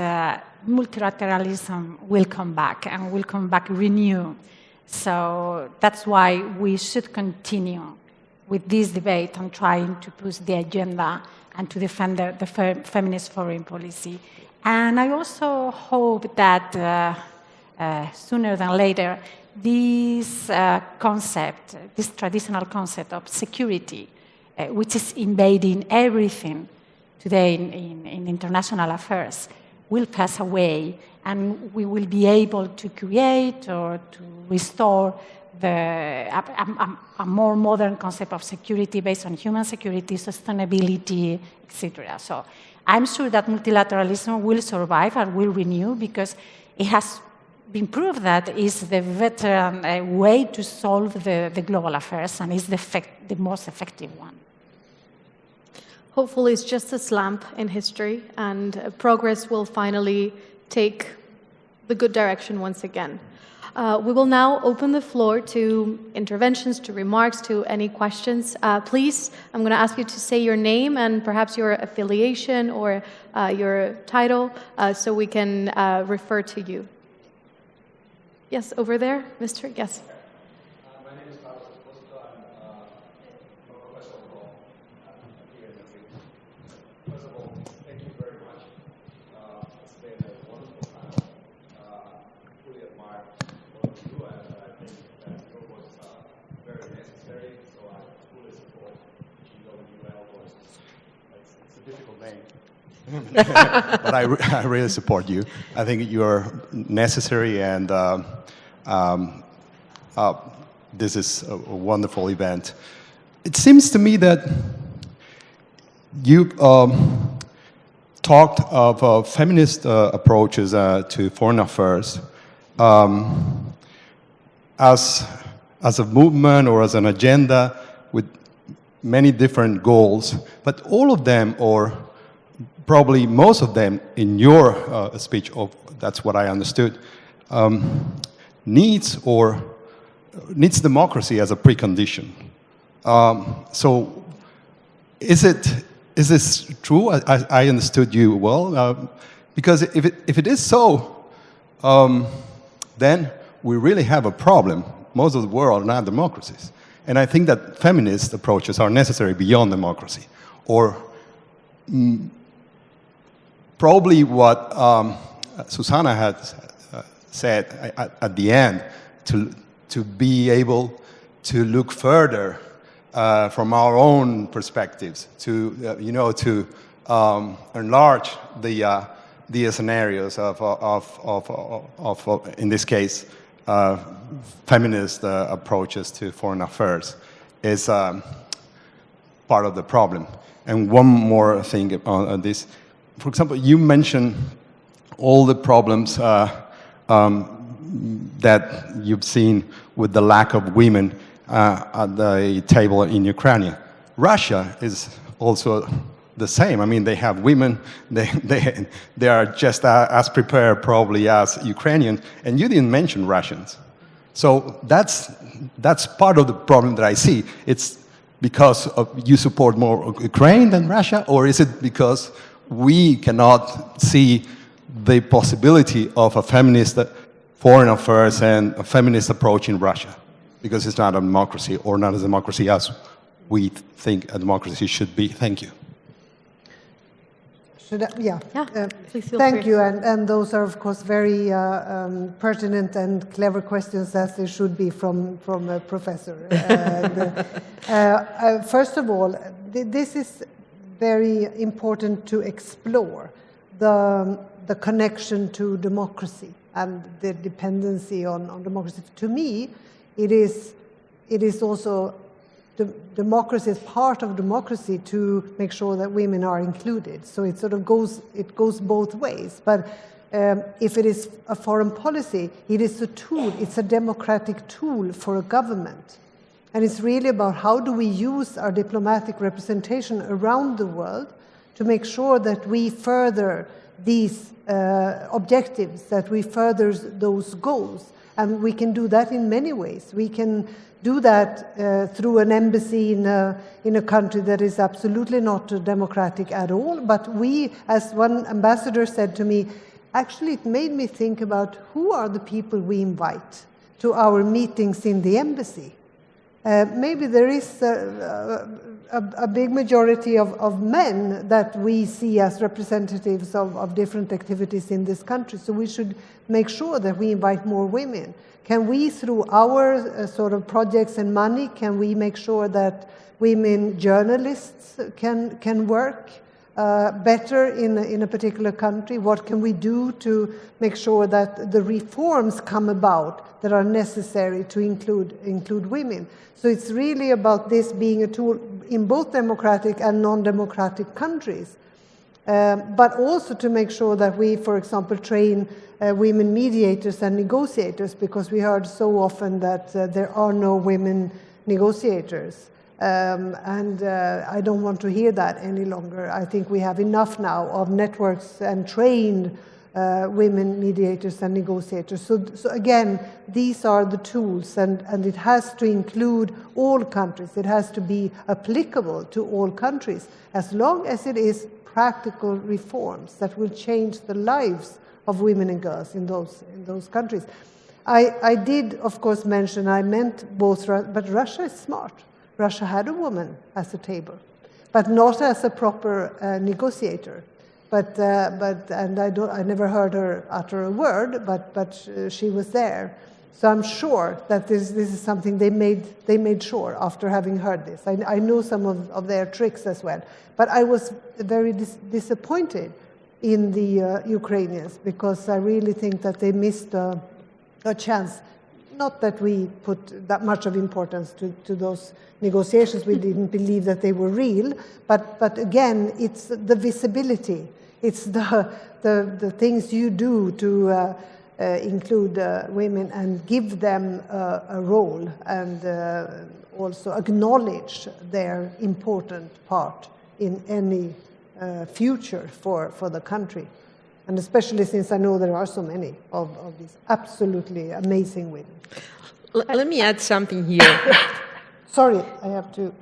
multilateralism will come back and will come back renewed. So that's why we should continue with this debate and trying to push the agenda and to defend the feminist foreign policy. And I also hope that sooner than later, this concept, this traditional concept of security, which is invading everything today in international affairs, will pass away, and we will be able to create or to restore a more modern concept of security based on human security, sustainability, etc. So I'm sure that multilateralism will survive and will renew because it has been proved that is the better way to solve the global affairs and is the most effective one. Hopefully it's just a slump in history and progress will finally take the good direction once again. We will now open the floor to interventions, to remarks, to any questions. Please, I'm going to ask you to say your name and perhaps your affiliation or your title so we can refer to you. Yes, over there, Mr. Yes. My name is Carlos Esposito. I'm a professor of law here in Madrid. First of all, thank you very much. It's been a wonderful time. Fully admire what you do, and I think that it was very necessary, so I fully support GWL. It's a difficult name. But I really support you. I think you're necessary, and this is a wonderful event. It seems to me that you talked of feminist approaches to foreign affairs as a movement or as an agenda with many different goals, but all of them, or probably most of them in your speech, that's what I understood, needs democracy as a precondition. So is this true? I understood you well, because if it is so, then we really have a problem. Most of the world are not democracies. And I think that feminist approaches are necessary beyond democracy, or probably what Susana had said at the end, to be able to look further from our own perspectives, to to enlarge the scenarios of in this case feminist approaches to foreign affairs is part of the problem. And one more thing on this. For example, you mentioned all the problems that you've seen with the lack of women at the table in Ukraine. Russia is also the same. I mean, they have women. They are just as prepared probably as Ukrainians. And you didn't mention Russians. So that's part of the problem that I see. It's because you support more Ukraine than Russia, or is it because we cannot see the possibility of a feminist foreign affairs and a feminist approach in Russia, because it's not a democracy, or not a democracy as we think a democracy should be? Thank you. Please feel Thank free. you, and those are of course very pertinent and clever questions, as they should be from a professor. First of all, this is very important to explore the connection to democracy and the dependency on democracy. To me, it is also democracy is part of democracy to make sure that women are included. So it sort of goes both ways. But if it is a foreign policy, it is a tool. It's a democratic tool for a government. And it's really about how do we use our diplomatic representation around the world to make sure that we further these objectives, that we further those goals. And we can do that in many ways. We can do that through an embassy in a country that is absolutely not democratic at all. But we, as one ambassador said to me, actually it made me think about who are the people we invite to our meetings in the embassy. Maybe there is a big majority of men that we see as representatives of different activities in this country. So we should make sure that we invite more women. Can we, through our sort of projects and money, can we make sure that women journalists can work better in a particular country? What can we do to make sure that the reforms come about that are necessary to include women? So it's really about this being a tool in both democratic and non-democratic countries, but also to make sure that we, for example, train women mediators and negotiators, because we heard so often that there are no women negotiators. And I don't want to hear that any longer. I think we have enough now of networks and trained women mediators and negotiators. So again, these are the tools, and it has to include all countries. It has to be applicable to all countries, as long as it is practical reforms that will change the lives of women and girls in those countries. I did, of course, mention, I meant both, but Russia is smart. Russia had a woman at the table, but not as a proper negotiator. And I never heard her utter a word, but she was there. So I'm sure that this is something they made sure after having heard this. I know some of their tricks as well. But I was very disappointed in the Ukrainians, because I really think that they missed a chance. Not that we put that much of importance to those negotiations. We didn't believe that they were real. But again, it's the visibility. It's the things you do to include women and give them a role, and also acknowledge their important part in any future for the country. And especially since I know there are so many of these absolutely amazing women. Let me add something here. Sorry, I have to,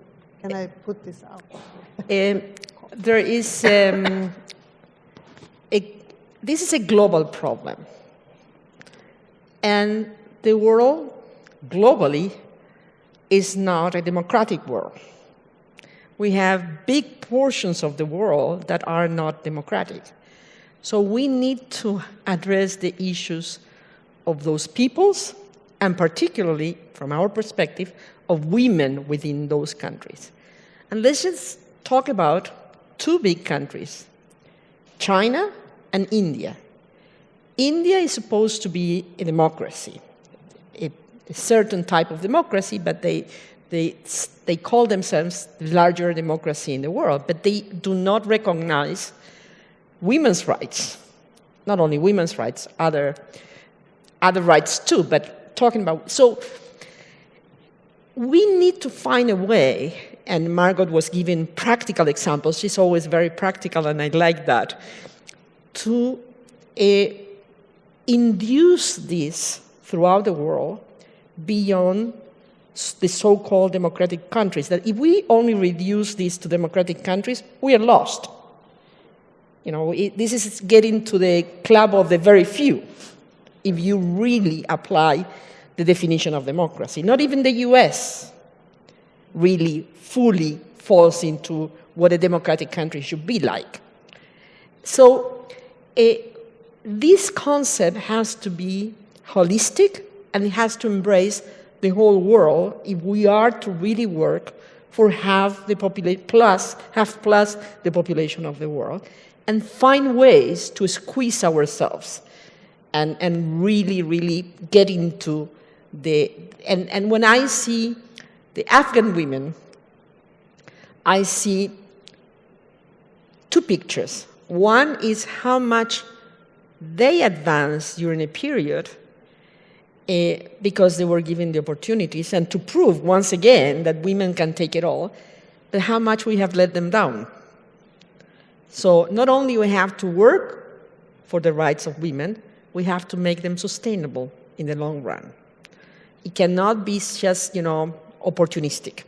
can I put this out? There is, this is a global problem. And the world, globally, is not a democratic world. We have big portions of the world that are not democratic. So we need to address the issues of those peoples, and particularly, from our perspective, of women within those countries. And let's just talk about two big countries, China and India. India is supposed to be a democracy, a certain type of democracy, but they call themselves the larger democracy in the world, but they do not recognize women's rights. Not only women's rights, other rights too, but talking about, so we need to find a way, and Margot was giving practical examples, she's always very practical and I like that, to induce this throughout the world beyond the so-called democratic countries, that if we only reduce this to democratic countries, we are lost. You know, this is getting to the club of the very few, if you really apply the definition of democracy. Not even the US really fully falls into what a democratic country should be like. So this concept has to be holistic, and it has to embrace the whole world if we are to really work for half the population plus the population of the world, and find ways to squeeze ourselves and really, really get into the, and when I see the Afghan women, I see two pictures. One is how much they advanced during a period because they were given the opportunities, and to prove once again that women can take it all, but how much we have let them down. So not only we have to work for the rights of women, we have to make them sustainable in the long run. It cannot be just, opportunistic.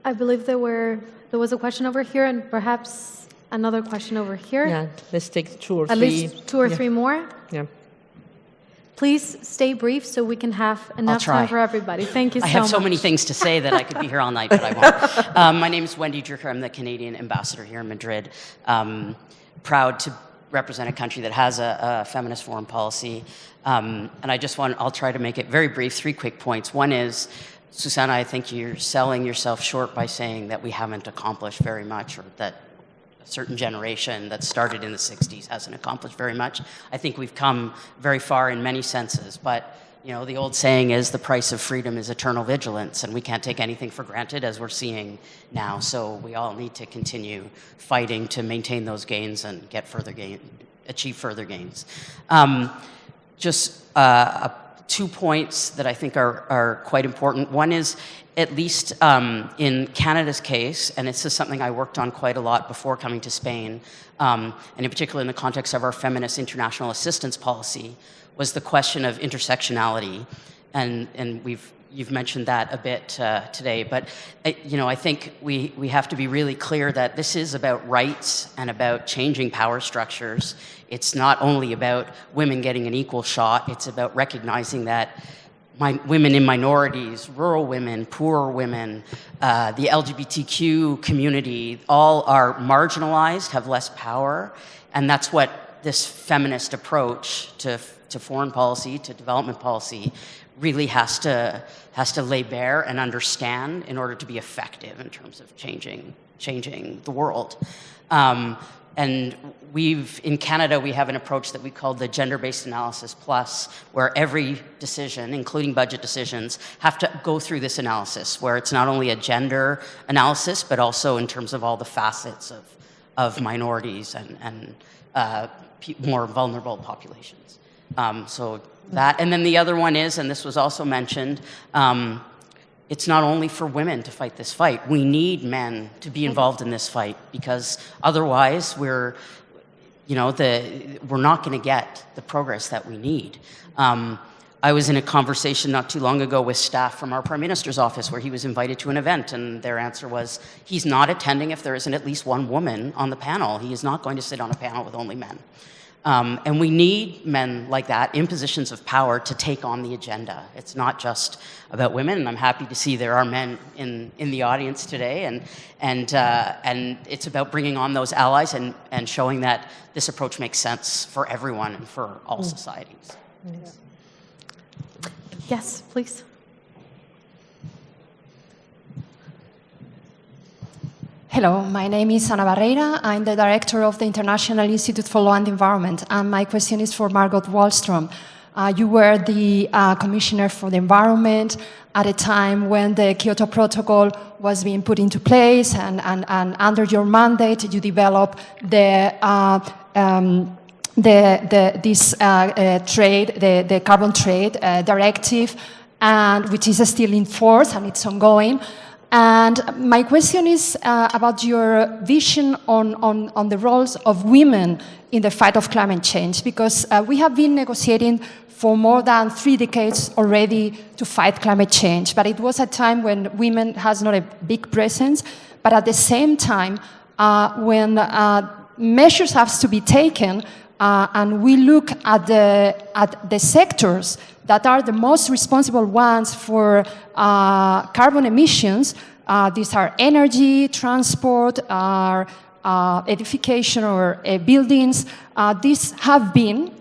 I believe there was a question over here, and perhaps another question over here. Yeah, let's take two or three. At least two or three more. Yeah. Please stay brief so we can have enough time for everybody. Thank you so much. I have so many things to say that I could be here all night, but I won't. My name is Wendy Drucker. I'm the Canadian ambassador here in Madrid. Proud to represent a country that has a feminist foreign policy. And I'll try to make it very brief, 3 quick points. One is, Susana, I think you're selling yourself short by saying that we haven't accomplished very much, or that a certain generation that started in the 60s hasn't accomplished very much. I think we've come very far in many senses, but the old saying is the price of freedom is eternal vigilance, and we can't take anything for granted, as we're seeing now. So we all need to continue fighting to maintain those gains and get further achieve further gains. Just 2 points that I think are quite important. One is, at least in Canada's case, and this is something I worked on quite a lot before coming to Spain, and in particular in the context of our feminist international assistance policy, was the question of intersectionality. And you've mentioned that a bit today, but I think we have to be really clear that this is about rights and about changing power structures. It's not only about women getting an equal shot, it's about recognizing that women in minorities, rural women, poorer women, the LGBTQ community, all are marginalized, have less power, and that's what this feminist approach to foreign policy, to development policy, really has to lay bare and understand in order to be effective in terms of changing the world. And in Canada, we have an approach that we call the Gender-Based Analysis Plus, where every decision, including budget decisions, have to go through this analysis, where it's not only a gender analysis, but also in terms of all the facets of minorities and more vulnerable populations. So that, and then the other one is, and this was also mentioned, it's not only for women to fight this fight. We need men to be involved in this fight, because otherwise we're not going to get the progress that we need. I was in a conversation not too long ago with staff from our Prime Minister's office where he was invited to an event, and their answer was, he's not attending if there isn't at least one woman on the panel. He is not going to sit on a panel with only men. And we need men like that in positions of power to take on the agenda. It's not just about women, and I'm happy to see there are men in the audience today, and it's about bringing on those allies and showing that this approach makes sense for everyone and for all societies. Yes, please. Hello, my name is Ana Barreira. I'm the director of the International Institute for Law and Environment, and my question is for Margot Wallström. You were the Commissioner for the Environment at a time when the Kyoto Protocol was being put into place, and under your mandate, you developed the carbon trade directive, and which is still in force and it's ongoing. And my question is about your vision on the roles of women in the fight of climate change, because we have been negotiating for more than 3 decades already to fight climate change, but it was a time when women has not a big presence, but at the same time when measures have to be taken, and we look at the sectors that are the most responsible ones for carbon emissions. These are energy, transport, edification or buildings. These have been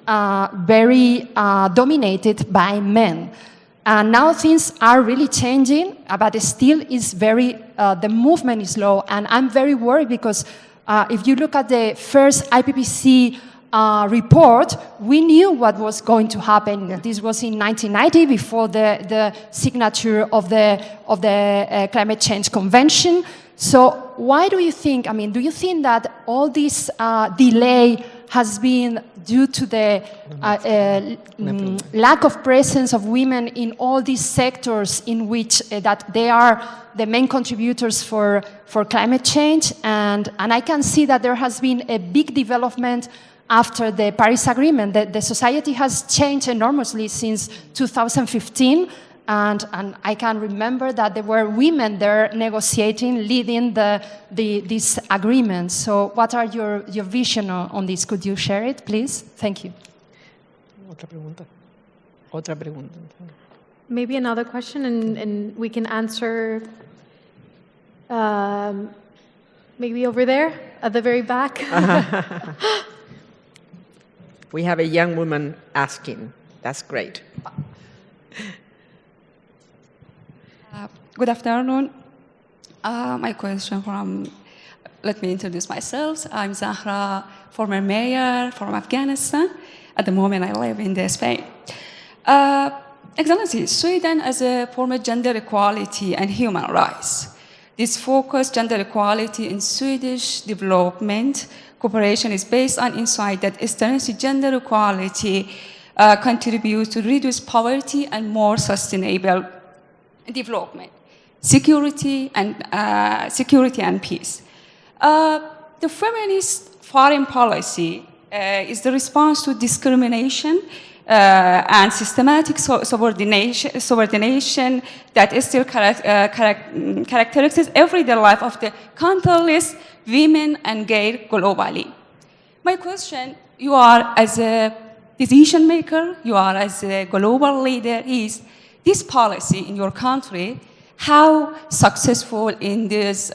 very dominated by men. And now things are really changing, but still is the movement is low. And I'm very worried because if you look at the first IPCC report, we knew what was going to happen. Yeah. This was in 1990, before the signature of the Climate Change Convention. So why do you think, do you think that all this delay has been due to the lack of presence of women in all these sectors in which that they are the main contributors for climate change? And I can see that there has been a big development after the Paris Agreement. The society has changed enormously since 2015, and I can remember that there were women there negotiating, leading this agreement. So what are your vision on this? Could you share it, please? Thank you. Otra pregunta. Maybe another question, and we can answer maybe over there at the very back. We have a young woman asking. That's great. Good afternoon. My question let me introduce myself. I'm Zahra, former mayor from Afghanistan. At the moment, I live in Spain. Excellency, Sweden has a former gender equality and human rights. This focused gender equality in Swedish development cooperation is based on insight that strengthens gender equality, contributes to reduce poverty and more sustainable development, security and peace. The feminist foreign policy is the response to discrimination and systematic subordination that still characterizes everyday life of the countless women and girls globally. My question, you are as a decision maker, you are as a global leader, is this policy in your country, how successful in this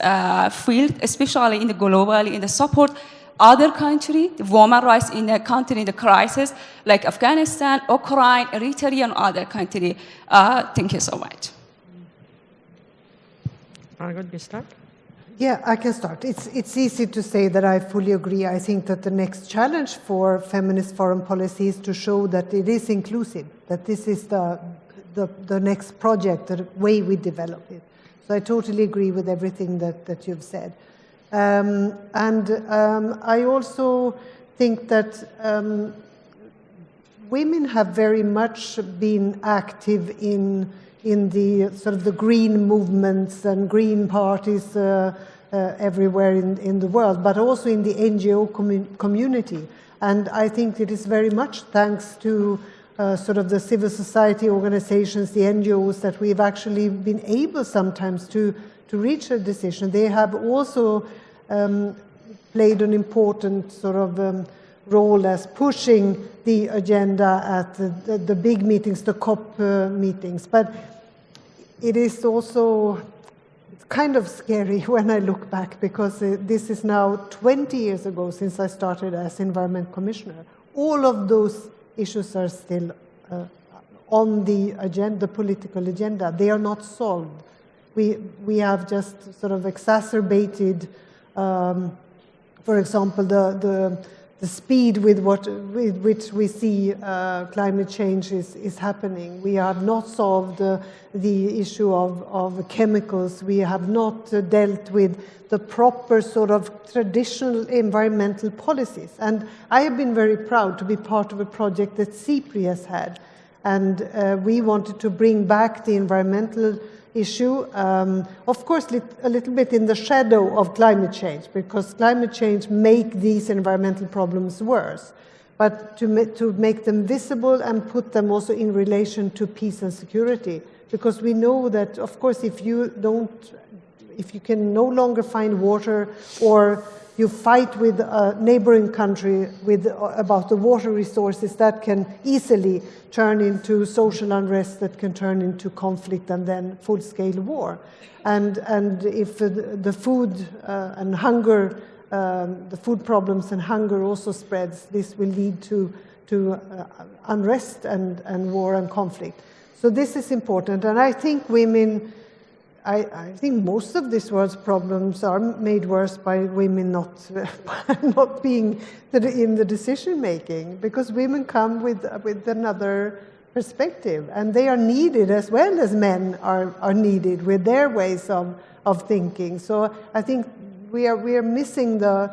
field, especially in the globally, in the support other countries, the women's rights in a country in the crisis, like Afghanistan, Ukraine, Eritrea, and other countries. Thank you so much. Margot, you start? Yeah, I can start. It's easy to say that I fully agree. I think that the next challenge for feminist foreign policy is to show that it is inclusive, that this is the next project, the way we develop it. So I totally agree with everything that you've said. I also think that women have very much been active in the sort of the green movements and green parties everywhere in the world, but also in the NGO community. And I think it is very much thanks to sort of the civil society organizations, the NGOs, that we've actually been able sometimes to reach a decision. They have also played an important sort of role as pushing the agenda at the big meetings, the COP meetings. But it is also kind of scary when I look back, because this is now 20 years ago since I started as Environment Commissioner. All of those issues are still on the agenda, the political agenda. They are not solved. We have just sort of exacerbated, for example, the speed with which we see climate change is happening. We have not solved the issue of chemicals. We have not dealt with the proper sort of traditional environmental policies. And I have been very proud to be part of a project that CIPRI has had. And we wanted to bring back the environmental issue, of course, a little bit in the shadow of climate change, because climate change makes these environmental problems worse. But to make them visible and put them also in relation to peace and security, because we know that, of course, if you can no longer find water, or you fight with a neighboring country about the water resources, that can easily turn into social unrest, that can turn into conflict and then full-scale war. And if the food and hunger, the food problems and hunger also spreads, this will lead to unrest and war and conflict. So this is important. And I think women, I think most of this world's problems are made worse by women not being in the decision making, because women come with another perspective, and they are needed as well as men are needed with their ways of thinking. So I think we are missing the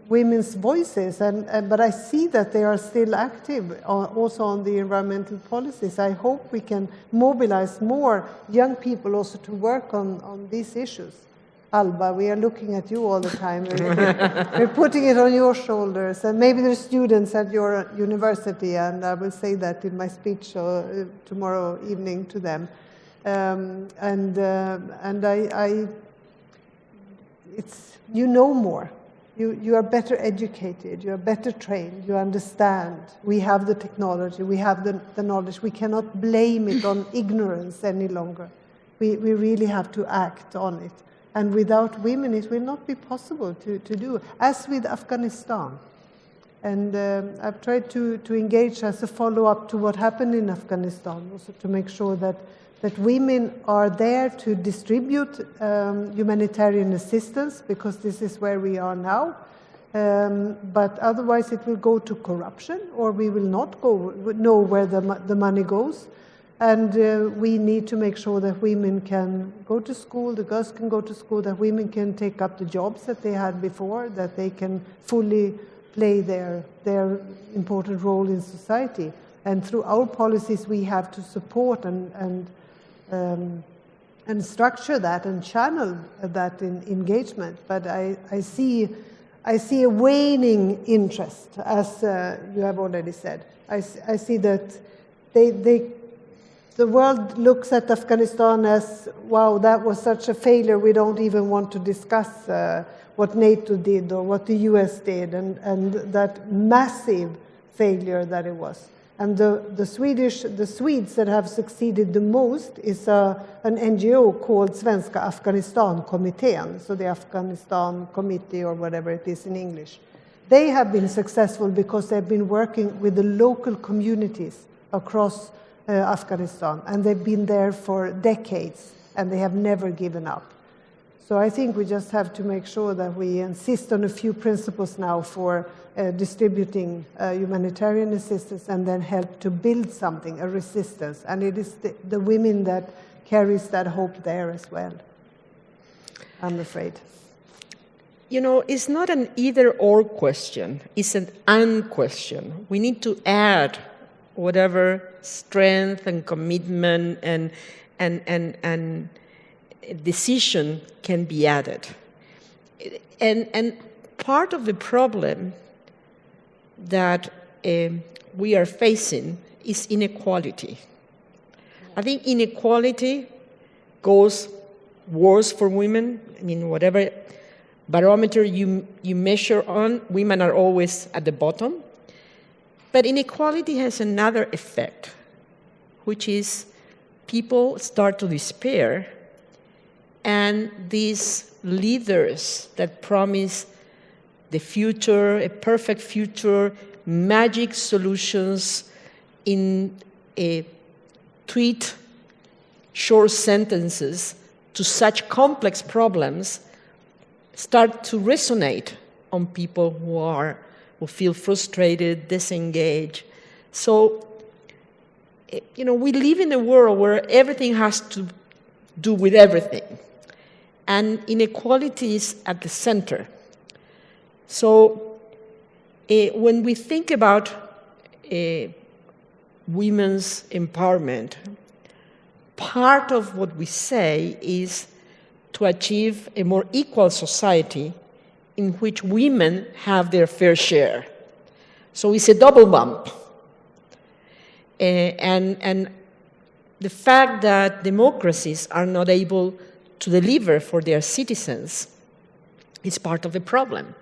women's voices, but I see that they are still active also on the environmental policies. I hope we can mobilize more young people also to work on these issues. Alba, we are looking at you all the time. We're putting it on your shoulders, and maybe the students at your university, and I will say that in my speech tomorrow evening to them. It's, you know more. You are better educated, you are better trained, you understand. We have the technology, we have the knowledge. We cannot blame it on ignorance any longer. We really have to act on it. And without women, it will not be possible to do, as with Afghanistan. And I've tried to engage as a follow-up to what happened in Afghanistan, also to make sure that women are there to distribute humanitarian assistance, because this is where we are now. But otherwise it will go to corruption, or we will not know where the money goes. And we need to make sure that women can go to school, the girls can go to school, that women can take up the jobs that they had before, that they can fully play their important role in society. And through our policies, we have to support and structure that and channel that in engagement. But I see a waning interest, as you have already said. I see that the world looks at Afghanistan as, wow, that was such a failure, we don't even want to discuss what NATO did or what the US did, and that massive failure that it was. And the Swedes that have succeeded the most is an NGO called Svenska Afghanistan-kommittén, so the Afghanistan Committee or whatever it is in English. They have been successful because they've been working with the local communities across Afghanistan, and they've been there for decades, and they have never given up. So I think we just have to make sure that we insist on a few principles now for distributing humanitarian assistance and then help to build something, a resistance. And it is the women that carries that hope there as well, I'm afraid. You know, it's not an either-or question, it's an and question. We need to add whatever strength and commitment and decision can be added. And part of the problem that we are facing is inequality. I think inequality goes worse for women. I mean, whatever barometer you measure on, women are always at the bottom. But inequality has another effect, which is people start to despair, and these leaders that promise the future, a perfect future, magic solutions in tweet short sentences to such complex problems start to resonate on people who feel frustrated, disengaged. So, you know, we live in a world where everything has to do with everything. And inequality is at the center. So when we think about women's empowerment, part of what we say is to achieve a more equal society in which women have their fair share. So it's a double bump. And the fact that democracies are not able to deliver for their citizens is part of the problem,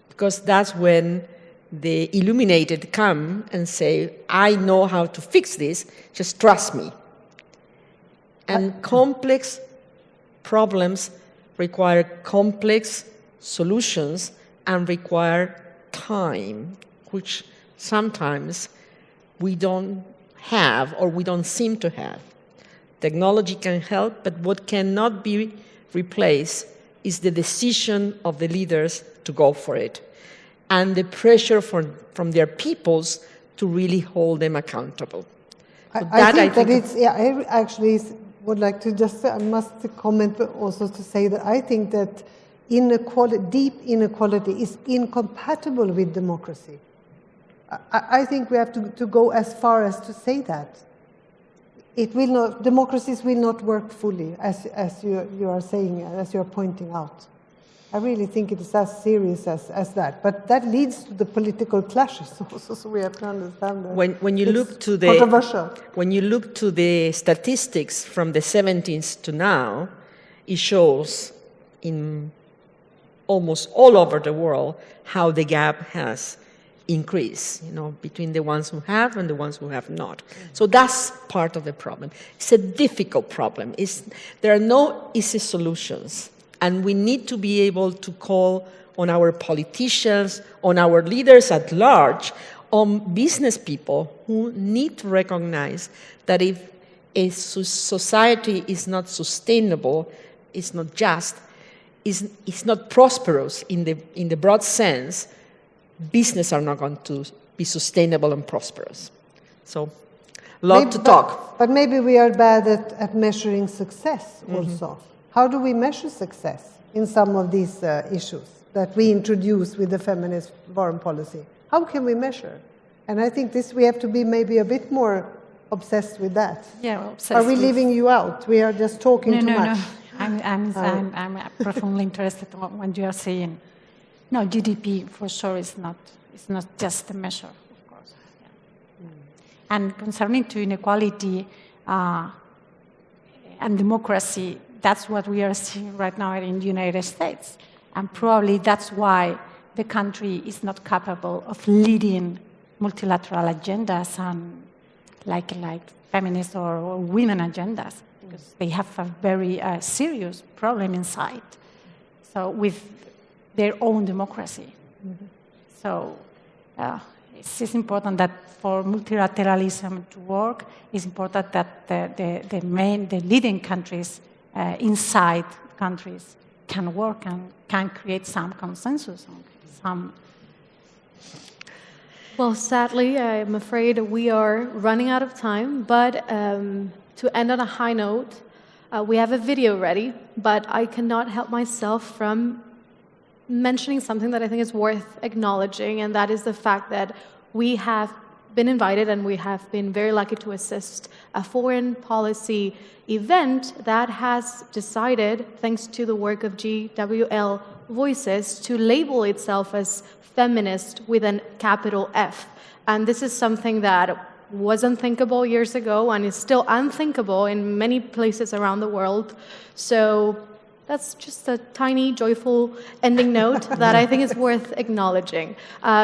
because that's when the illuminated come and say, I know how to fix this, just trust me. And complex problems require complex solutions and require time, which sometimes we don't have or we don't seem to have. Technology can help, but what cannot be replaced is the decision of the leaders to go for it and the pressure from their peoples to really hold them accountable. I actually would like to just say, I must comment but also to say that I think that inequality, deep inequality is incompatible with democracy. I think we have to go as far as to say that. It will not, democracies will not work fully, as you are saying, as you are pointing out. I really think it is as serious as that. But that leads to the political clashes also, so we have to understand that. When you look to the controversial. When you look to the statistics from the 70s to now, it shows in almost all over the world how the gap has increased, you know, between the ones who have and the ones who have not. So that's part of the problem. It's a difficult problem. There are no easy solutions. And we need to be able to call on our politicians, on our leaders at large, on business people who need to recognize that if a society is not sustainable, it's not just, it's not prosperous in the broad sense, business are not going to be sustainable and prosperous. So Lot to talk. But maybe we are bad at measuring success also. How do we measure success in some of these issues that we introduce with the feminist foreign policy? How can we measure? And I think we have to be maybe a bit more obsessed with that. Yeah, obsessed. Are we leaving you out? We are just talking too much. No. I'm profoundly interested in what you are saying. No, GDP for sure is not just a measure, of course. Yeah. And concerning to inequality and democracy, that's what we are seeing right now in the United States. And probably that's why the country is not capable of leading multilateral agendas and like feminist or women agendas, because they have a very serious problem inside. So with their own democracy. So it's important that for multilateralism to work, it's important that the leading countries inside countries can work and can create some consensus on some. Well, sadly, I'm afraid we are running out of time, but to end on a high note, we have a video ready, but I cannot help myself from mentioning something that I think is worth acknowledging, and that is the fact that we have been invited and we have been very lucky to assist a foreign policy event that has decided, thanks to the work of GWL Voices, to label itself as feminist with a capital F. And this is something that was unthinkable years ago and is still unthinkable in many places around the world. So that's just a tiny, joyful ending note that I think is worth acknowledging.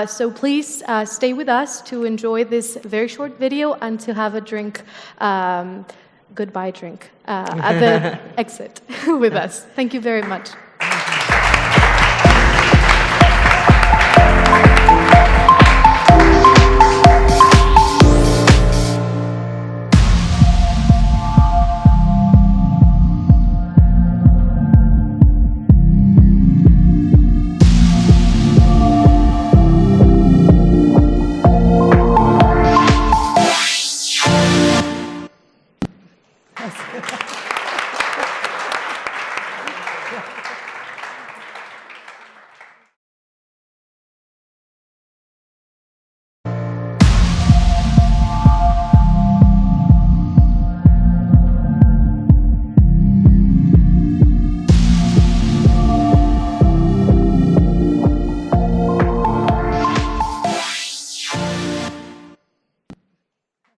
So please stay with us to enjoy this very short video and to have a drink, goodbye drink, at the exit with us. Thank you very much.